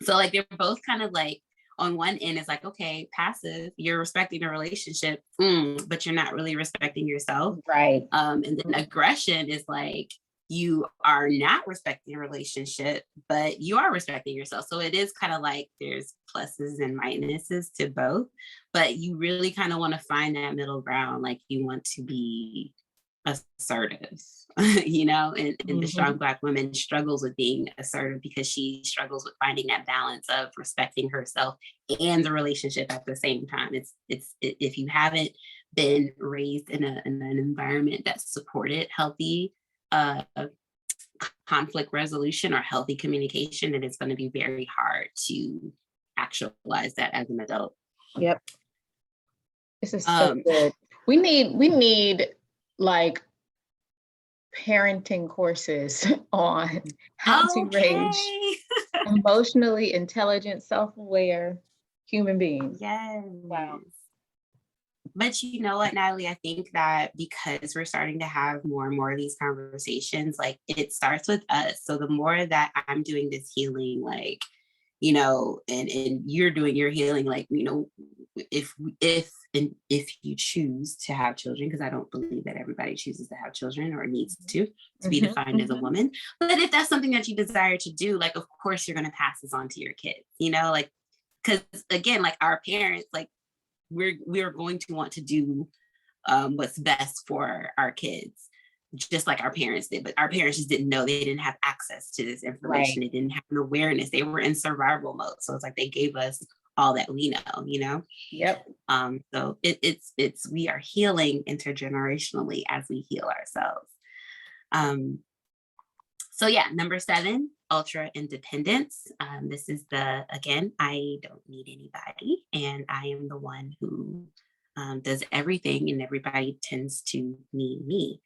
S2: so like they're both kind of like on one end it's like, okay, passive, you're respecting the relationship, but you're not really respecting yourself.
S1: right.
S2: And then aggression is like you are not respecting a relationship, but you are respecting yourself. So it is kind of like there's pluses and minuses to both, but you really kind of want to find that middle ground. Like you want to be assertive, and the
S1: Mhm.
S2: strong Black woman struggles with being assertive because she struggles with finding that balance of respecting herself and the relationship at the same time. If you haven't been raised in an environment that supported healthy uh, conflict resolution or healthy communication, then it's going to be very hard to actualize that as an adult.
S1: Yep. This is so
S2: Um,
S1: good. We need like parenting courses on how to raise
S2: okay.
S1: emotionally intelligent, self-aware human beings.
S2: Yes.
S1: Wow.
S2: But you know what, Natalie, I think that because we're starting to have more and more of these conversations, like it starts with us. So the more that I'm doing this healing, like, and you're doing your healing, like, if you choose to have children, because I don't believe that everybody chooses to have children or needs to be
S1: Mhm,
S2: defined as a
S1: mhm.
S2: woman. But if that's something that you desire to do, like, of course you're going to pass this on to your kids, like, because again, like our parents, like we're going to want to do what's best for our kids, just like our parents did. But our parents just didn't know, they didn't have access to this information.
S1: Right.
S2: They didn't have an awareness. They were in survival mode. So it's like they gave us all that we know.
S1: Yep.
S2: So it's we are healing intergenerationally as we heal ourselves. Um, so yeah, number 7, ultra independence. This is again, I don't need anybody, and I am the one who does everything, and everybody tends to need me.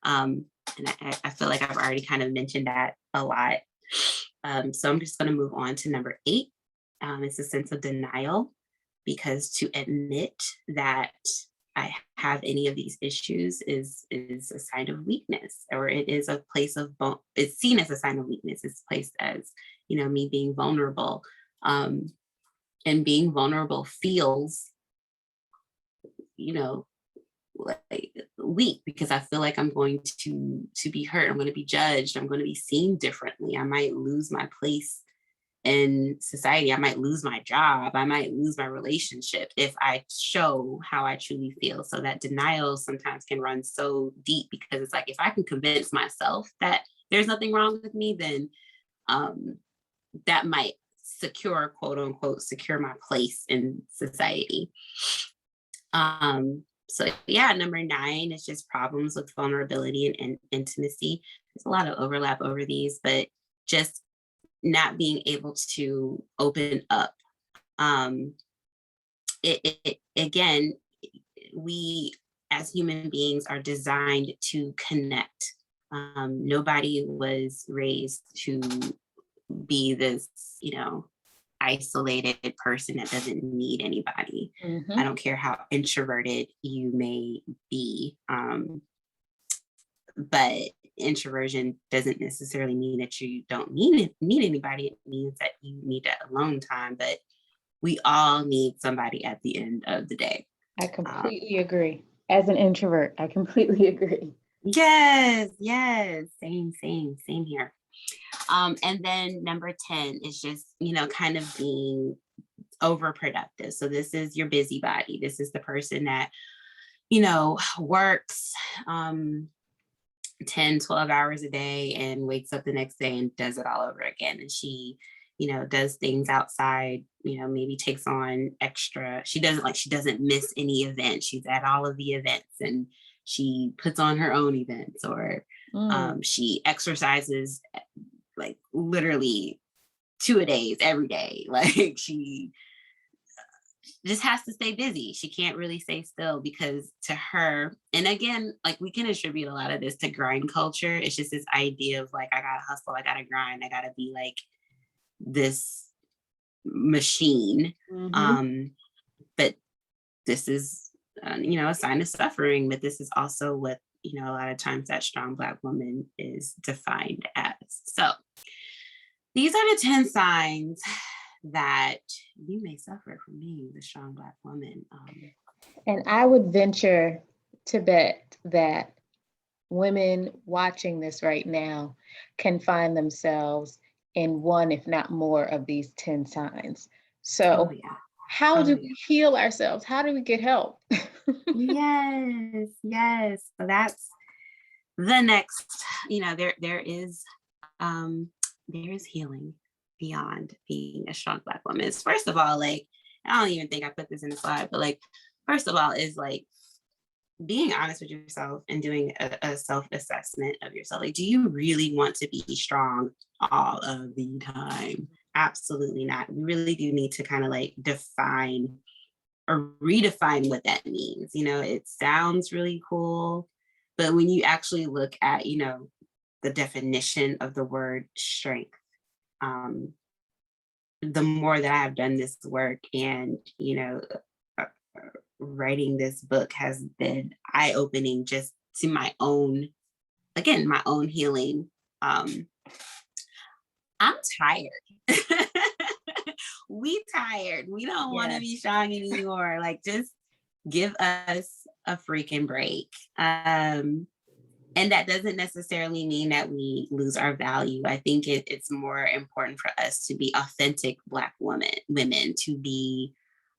S2: And I feel like I've already kind of mentioned that a lot. So I'm just going to move on to number 8. It's a sense of denial, because to admit that I have any of these issues is a sign of weakness, or it is a place of it's seen as a sign of weakness. It's placed as me being vulnerable, um, and being vulnerable feels you know like weak, because I feel like I'm going to be hurt. I'm going to be judged. I'm going to be seen differently. I might lose my place in society. I might lose my job. I might lose my relationship if I show how I truly feel. So that denial sometimes can run so deep, because it's like if I can convince myself that there's nothing wrong with me, then um, that might secure, quote unquote, secure my place in society. So yeah, number 9 is just problems with vulnerability and intimacy. There's a lot of overlap over these, but just not being able to open up. Um, again, we as human beings are designed to connect. Nobody was raised to be this, isolated person that doesn't need anybody. I
S1: Mhm.
S2: don't care how introverted you may be. But introversion doesn't necessarily mean that you don't need anybody. It means that you need that alone time. But we all need somebody at the end of the day.
S1: I completely agree. As an introvert, I completely agree.
S2: Yes, same here. And then number 10 is just, kind of being overproductive. So this is your busybody. This is the person that, works 10, 12 hours a day and wakes up the next day and does it all over again. And she, does things outside, maybe takes on extra. She doesn't miss any event. She's at all of the events and she puts on her own events, or she exercises like literally 2 a days every day. Like she just has to stay busy. She can't really stay still because to her, and again, like we can attribute a lot of this to grind culture. It's just this idea of like, I gotta hustle, I gotta grind, I gotta be like this machine. But this is, a sign of suffering, but this is also what, a lot of times that strong Black woman is defined as. So these are the 10 signs that you may suffer from being the strong Black woman.
S1: And I would venture to bet that women watching this right now can find themselves in one, if not more, of these 10 signs. So how do we heal ourselves? How do we get help?
S2: Yes. So that's the next, there is healing beyond being a strong Black woman. It's, first of all, like, I don't even think I put this in the slide, but like, first of all, is like being honest with yourself and doing a self-assessment of yourself. Like, do you really want to be strong all of the time? Absolutely not. We really do need to kind of like define or redefine what that means. It sounds really cool, but when you actually look at, the definition of the word strength, the more that I've done this work and, writing this book has been eye-opening just to my own healing. I'm tired. We tired. We don't want to be strong anymore. Like, just give us a freaking break. And that doesn't necessarily mean that we lose our value. I think it's more important for us to be authentic Black women, to be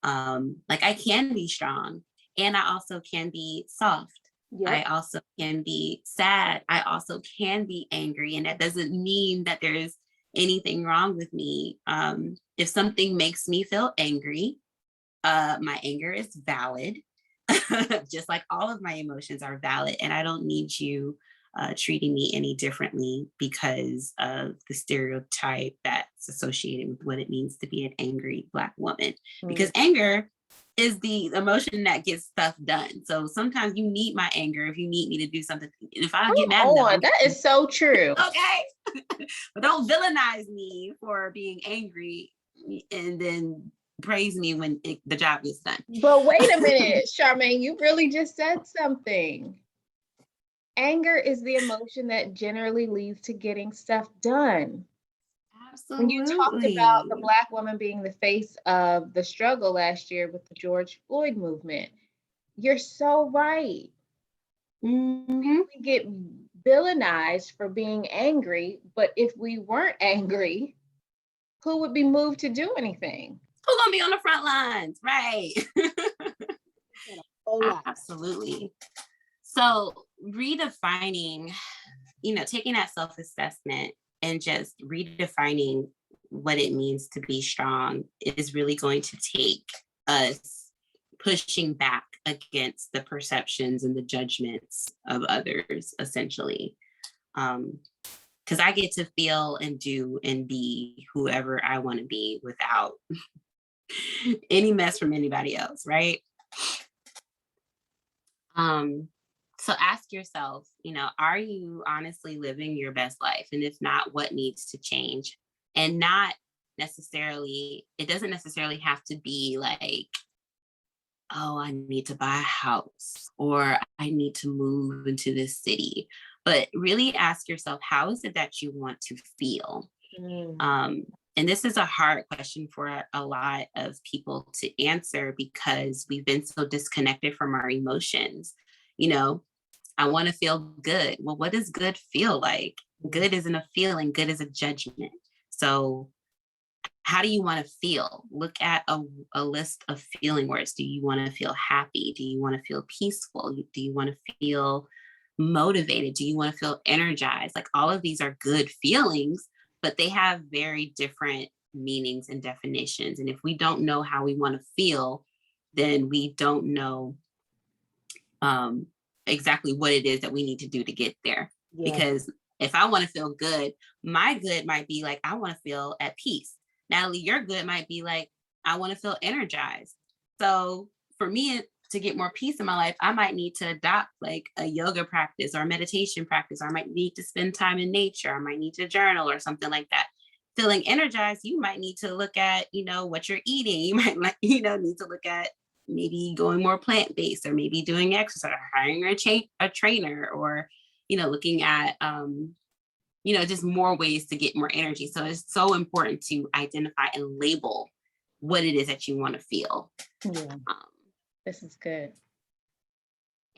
S2: like, I can be strong and I also can be soft. Yep. I also can be sad. I also can be angry. And that doesn't mean that there's anything wrong with me. If something makes me feel angry, my anger is valid. Just like all of my emotions are valid, and I don't need you treating me any differently because of the stereotype that's associated with what it means to be an angry Black woman. Because anger is the emotion that gets stuff done. So sometimes you need my anger if you need me to do something. If I don't get mad enough,
S1: that is so true.
S2: Okay, but don't villainize me for being angry and then praise me when the job is done.
S1: But wait a minute, Charmaine, you really just said something. Anger is the emotion that generally leads to getting stuff done.
S2: Absolutely.
S1: When you talked about the Black woman being the face of the struggle last year with the George Floyd movement, you're so right. We get villainized for being angry, but if we weren't angry, who would be moved to do anything?
S2: Who's gonna be on the front lines, right? Absolutely. So redefining, taking that self-assessment and just redefining what it means to be strong is really going to take us pushing back against the perceptions and the judgments of others, essentially. Because I get to feel and do and be whoever I want to be without any mess from anybody else, right? So ask yourself, are you honestly living your best life? And if not, what needs to change? And not necessarily, it doesn't necessarily have to be like, oh, I need to buy a house or I need to move into this city. But really ask yourself, how is it that you want to feel? And this is a hard question for a lot of people to answer because we've been so disconnected from our emotions. You know, I want to feel good. Well, what does good feel like? Good isn't a feeling, good is a judgment. So, how do you want to feel? Look at a list of feeling words. Do you want to feel happy? Do you want to feel peaceful? Do you want to feel motivated? Do you want to feel energized? Like all of these are good feelings, but they have very different meanings and definitions. And if we don't know how we want to feel, then we don't know um, exactly what it is that we need to do to get there. Yeah. Because if I want to feel good, my good might be like, I want to feel at peace. Natalie, your good might be like, I want to feel energized. So for me to get more peace in my life, I might need to adopt like a yoga practice or a meditation practice, or I might need to spend time in nature. I might need to journal or something like that. Feeling energized, you might need to look at, what you're eating. You might, need to look at maybe going more plant-based, or maybe doing exercise, or hiring a trainer, or, looking at, just more ways to get more energy. So it's so important to identify and label what it is that you want to feel.
S1: Yeah. This is good.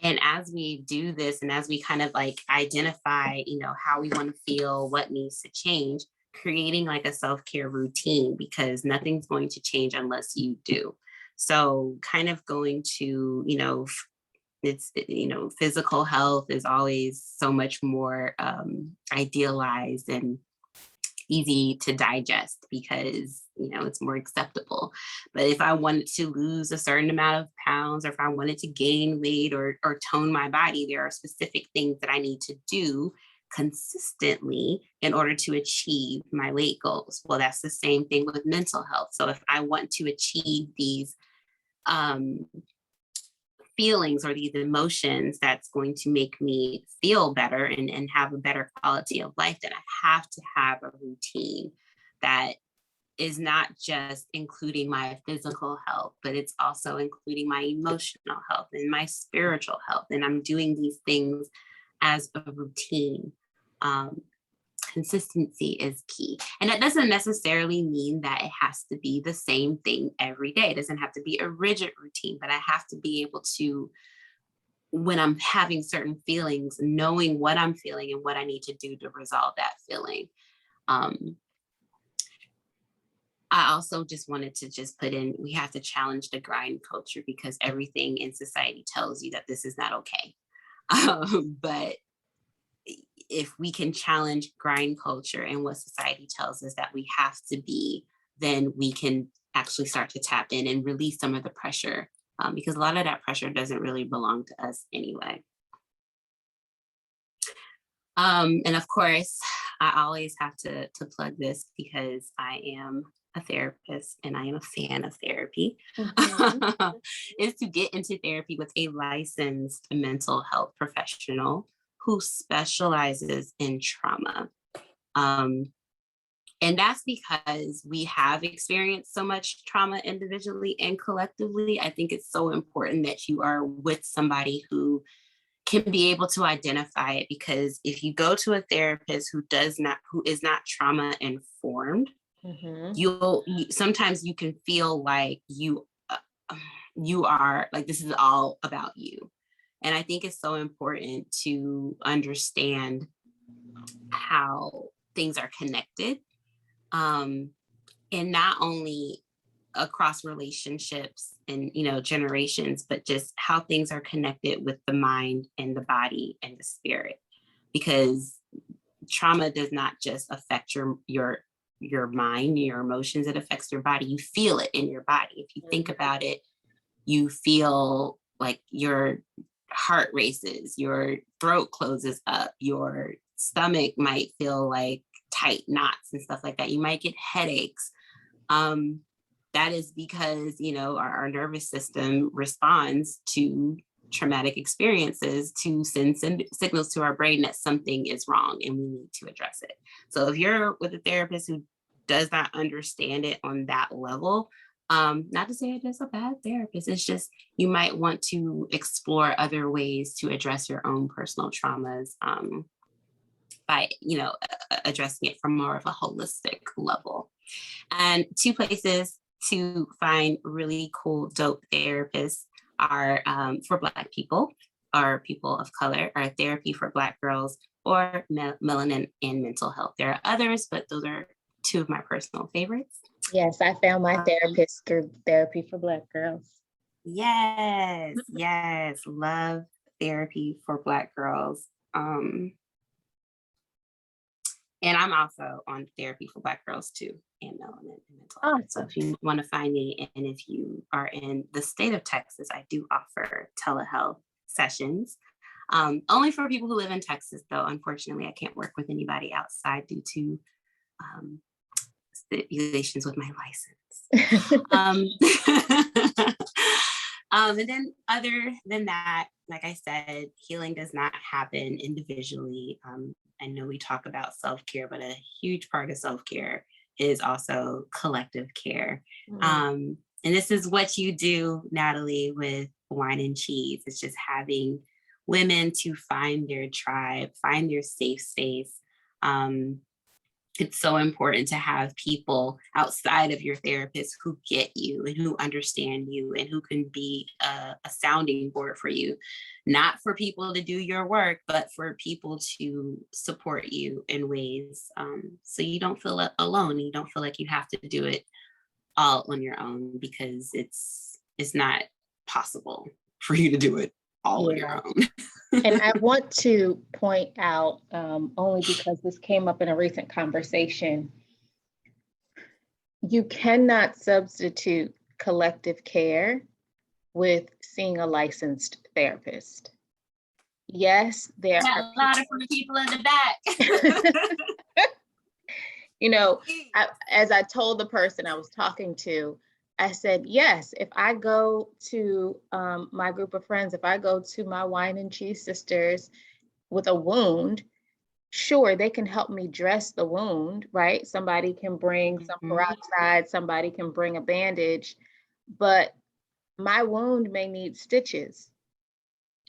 S2: And as we do this, and as we kind of like identify, how we want to feel, what needs to change, creating like a self-care routine, because nothing's going to change unless you do. So kind of going to, it's, physical health is always so much more idealized and easy to digest because, it's more acceptable. But if I wanted to lose a certain amount of pounds, or if I wanted to gain weight or tone my body, there are specific things that I need to do consistently in order to achieve my weight goals. Well, that's the same thing with mental health. So if I want to achieve these feelings or these emotions that's going to make me feel better and have a better quality of life, then I have to have a routine that is not just including my physical health, but it's also including my emotional health and my spiritual health. And I'm doing these things as a routine. Consistency is key. And that doesn't necessarily mean that it has to be the same thing every day. It doesn't have to be a rigid routine, but I have to be able to, when I'm having certain feelings, knowing what I'm feeling and what I need to do to resolve that feeling. I also just wanted to just put in, we have to challenge the grind culture, because everything in society tells you that this is not okay. But if we can challenge grind culture and what society tells us that we have to be, then we can actually start to tap in and release some of the pressure, because a lot of that pressure doesn't really belong to us anyway. And of course, I always have to plug this because I am a therapist and I am a fan of therapy, is to get into therapy with a licensed mental health professional who specializes in trauma. And that's because we have experienced so much trauma individually and collectively. I think it's so important that you are with somebody who can be able to identify it, because if you go to a therapist who is not trauma informed, sometimes you can feel like you are like, this is all about you. And I think it's so important to understand how things are connected, and not only across relationships and generations, but just how things are connected with the mind and the body and the spirit. Because trauma does not just affect your mind, your emotions, it affects your body. You feel it in your body. If you think about it, you feel like your heart races, your throat closes up, your stomach might feel like tight knots and stuff like that. You might get headaches. That is because, our nervous system responds to traumatic experiences to send signals to our brain that something is wrong and we need to address it. So if you're with a therapist who does not understand it on that level, not to say it is a bad therapist, it's just you might want to explore other ways to address your own personal traumas by, addressing it from more of a holistic level. And two places to find really cool, dope therapists are for Black people or people of color, or therapy for Black girls, or melanin and mental health. There are others, but those are two of my personal favorites.
S1: Yes, I found my therapist through Therapy for Black Girls.
S2: Yes, yes, love therapy for Black girls. And I'm also on Therapy for Black girls too, and melanin and mental health. So if you want to find me, and if you are in the state of Texas, I do offer telehealth sessions. Only for people who live in Texas, though. Unfortunately, I can't work with anybody outside due to stipulations with my license. And then other than that, like I said, healing does not happen individually. I know we talk about self-care, but a huge part of self-care is also collective care. And this is what you do, Natalie, with Whine Cheese. It's just having women to find their tribe, find their safe space. It's so important to have people outside of your therapist who get you and who understand you and who can be a sounding board for you, not for people to do your work, but for people to support you in ways so you don't feel alone. You don't feel like you have to do it all on your own, because it's not possible for you to do it all on your own.
S1: And I want to point out, only because this came up in a recent conversation, you cannot substitute collective care with seeing a licensed therapist. Yes, there are
S2: a lot of people in the back.
S1: You know, as I told the person I was talking to, I said, yes, if I go to my group of friends, if I go to my Whine Cheese sisters with a wound, sure, they can help me dress the wound, right? Somebody can bring some peroxide, somebody can bring a bandage, but my wound may need stitches.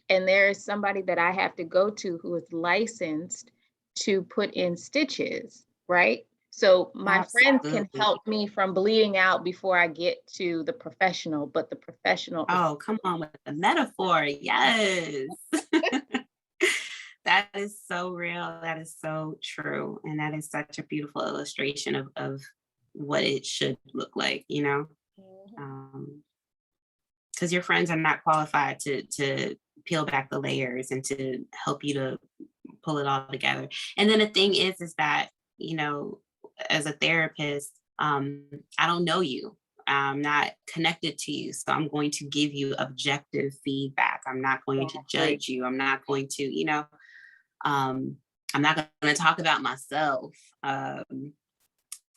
S1: And there is somebody that I have to go to who is licensed to put in stitches, right? So my friends can help me from bleeding out before I get to the professional, but the professional.
S2: Oh, come on with the metaphor. Yes. That is so real. That is so true. And that is such a beautiful illustration of what it should look like, you know? Because your friends are not qualified to peel back the layers and to help you to pull it all together. And then the thing is that, you know, as a therapist, I don't know you. I'm not connected to you. So I'm going to give you objective feedback. I'm not going to judge you. I'm not going to, you know, I'm not going to talk about myself.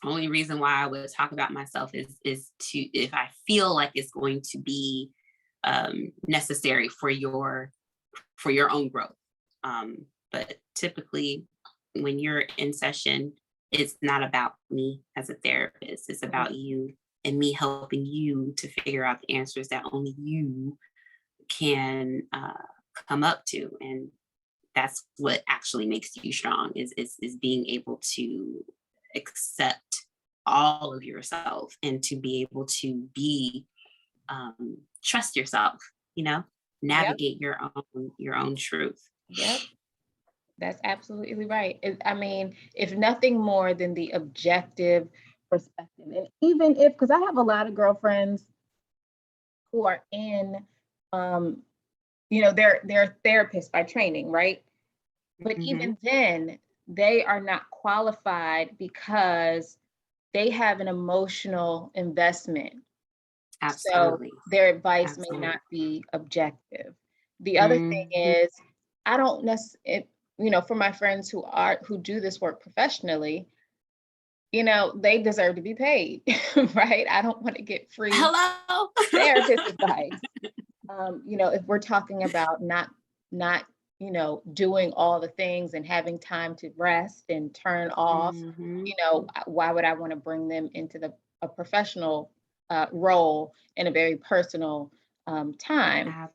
S2: Only reason why I would talk about myself is to, if I feel like it's going to be necessary for your own growth. But typically when you're in session, it's not about me as a therapist. It's about you and me helping you to figure out the answers that only you can come up to. And that's what actually makes you strong, is being able to accept all of yourself and to be able to be trust yourself, you know, navigate your own truth.
S1: Yep. That's absolutely right. I mean, if nothing more than the objective perspective. And even if, because I have a lot of girlfriends who are in, you know, they're therapists by training, right? But even then, they are not qualified because they have an emotional investment.
S2: Absolutely.
S1: So their advice may not be objective. The other thing is, I don't necessarily, you know, for my friends who do this work professionally, you know, they deserve to be paid, right? I don't want to get free therapist advice. You know, if we're talking about not, you know, doing all the things and having time to rest and turn off, you know, why would I want to bring them into a professional role in a very personal time?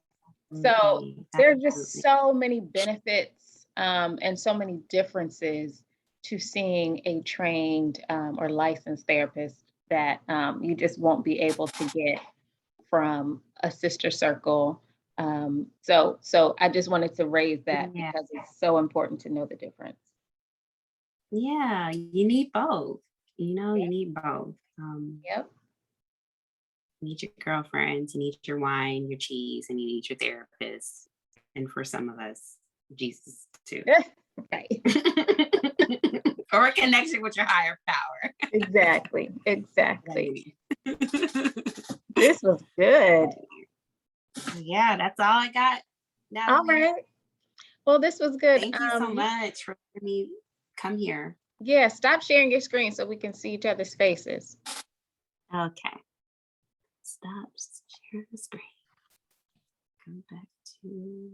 S1: So there are just so many benefits and so many differences to seeing a trained or licensed therapist that you just won't be able to get from a sister circle. So I just wanted to raise that
S2: Yeah.
S1: because it's so important to know the difference.
S2: Yeah, you need both. You
S1: Yep.
S2: need both.
S1: Yep.
S2: You need your girlfriends, you need your wine, your cheese, and you need your therapist. And for some of us, Jesus too.
S1: Right.
S2: Or a connection with your higher power.
S1: Exactly. Exactly.
S2: Maybe.
S1: This was good.
S2: Yeah, that's all I got,
S1: All
S2: Natalie.
S1: right. Well, this was good.
S2: Thank you so much for letting me come here.
S1: Yeah, stop sharing your screen so we can see each other's faces.
S2: Okay. Stop sharing the screen. Go back to.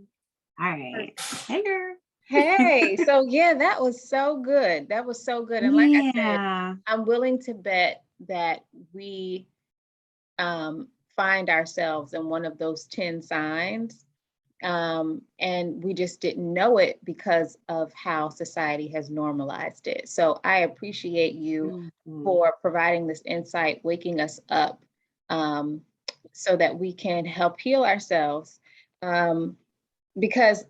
S2: All right. Hey, girl.
S1: Hey, so yeah, that was so good. That was so good. And like I said,
S2: Yeah.
S1: I'm willing to bet that we find ourselves in one of those 10 signs. And we just didn't know it because of how society has normalized it. So I appreciate you
S2: Mhm.
S1: for providing this insight, waking us up um, so that we can help heal ourselves. Because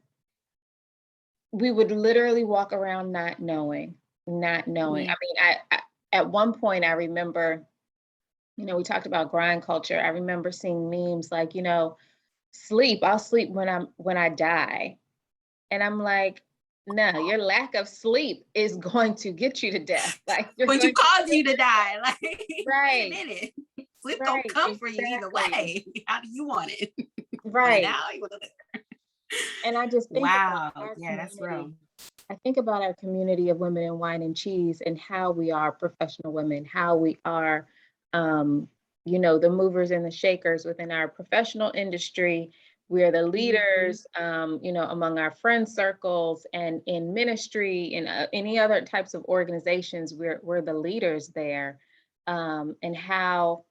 S1: we would literally walk around not knowing, not knowing.
S2: Yeah.
S1: I mean, I at one point I remember, we talked about grind culture. I remember seeing memes like, sleep. I'll sleep when I die. And I'm like, no, your lack of sleep is going to get you to death. Like you're
S2: But you
S1: going to
S2: cause you to die. Like, wait a
S1: right,
S2: minute. Sleep gonna
S1: right,
S2: come for you either
S1: exactly.
S2: way. How do you want it? You want it
S1: Right.
S2: now? You want it?
S1: And I just think about
S2: Wow.
S1: our
S2: Yeah, that's
S1: community.
S2: real.
S1: I think about our community of women in wine and cheese and how we are professional women, how we are, um, the movers and the shakers within our professional industry. We're the
S2: Mhm.
S1: leaders, among our friend circles and in ministry and any other types of organizations. We're the leaders there, and how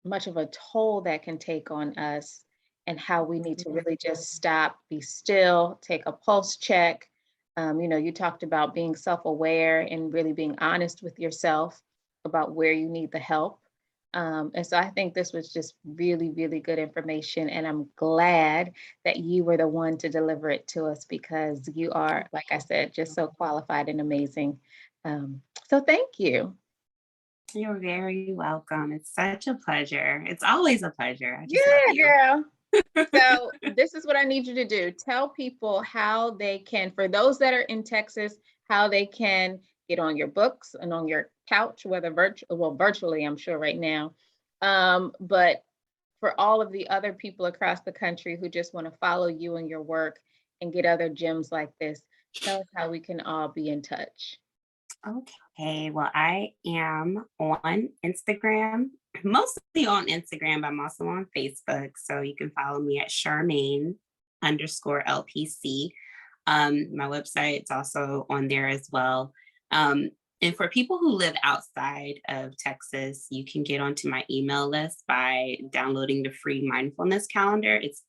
S1: much of a toll that can take on us and how we need to really just stop, be still, take a pulse check. You talked about being self-aware and really being honest with yourself about where you need the help. And so I think this was just really, really good information. And I'm glad that you were the one to deliver it to us because you are, like I said, just so qualified and amazing. So thank you.
S2: You're very welcome. It's such a pleasure. It's always a pleasure. I just love
S1: Yeah,
S2: you.
S1: girl. So this is what I need you to do. Tell people how they can, for those that are in Texas, how they can get on your books and on your couch, whether virtually, I'm sure right now. But for all of the other people across the country who just want to follow you and your work and get other gems like this, tell us how we can all be in touch.
S2: Okay, well, I am on Instagram, mostly on Instagram, but I'm also on Facebook. So you can follow me at Charmaine_LPC. My website's also on there as well. Um, and for people who live outside of Texas, you can get onto my email list by downloading the free mindfulness calendar. It's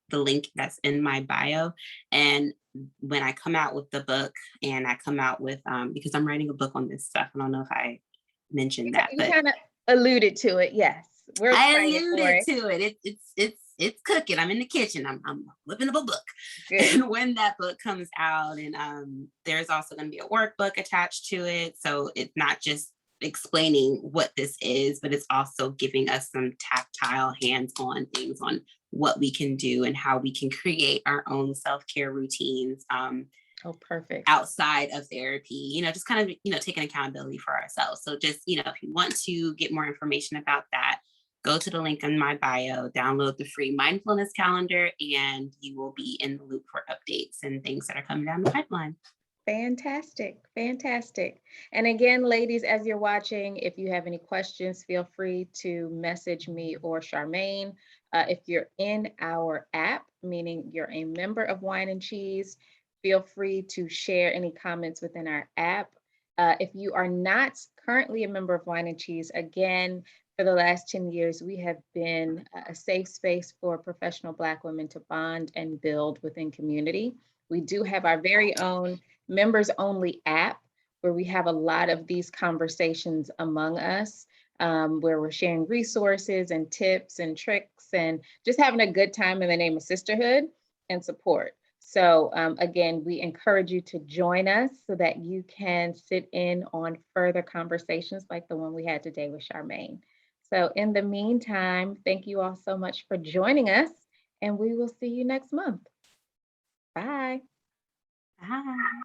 S2: the link that's in my bio. And when I come out with the book and I come out with because I'm writing a book on this stuff. I don't know if I mentioned that,
S1: You
S2: but
S1: kind of alluded to it. Yes, we're
S2: I
S1: excited for
S2: alluded
S1: it.
S2: to it. It's cooking. I'm in the kitchen. I'm whipping up a book.
S1: Good.
S2: And when that book comes out, and there's also going to be a workbook attached to it. So it's not just explaining what this is, but it's also giving us some tactile, hands-on things on what we can do and how we can create our own self-care routines.
S1: Oh, perfect.
S2: Outside of therapy, just kind of, taking accountability for ourselves. So just, if you want to get more information about that, go to the link in my bio, download the free mindfulness calendar, and you will be in the loop for updates and things that are coming down the pipeline.
S1: Fantastic. Fantastic. And again, ladies, as you're watching, if you have any questions, feel free to message me or Charmaine. If you're in our app, meaning you're a member of Wine and Cheese, feel free to share any comments within our app. If you are not currently a member of Wine and Cheese, again, For the last 10 years, we have been a safe space for professional Black women to bond and build within community. We do have our very own members only app where we have a lot of these conversations among us, where we're sharing resources and tips and tricks and just having a good time in the name of sisterhood and support. So again, we encourage you to join us so that you can sit in on further conversations like the one we had today with Charmaine. So in the meantime, thank you all so much for joining us, and we will see you next month. Bye.
S2: Bye.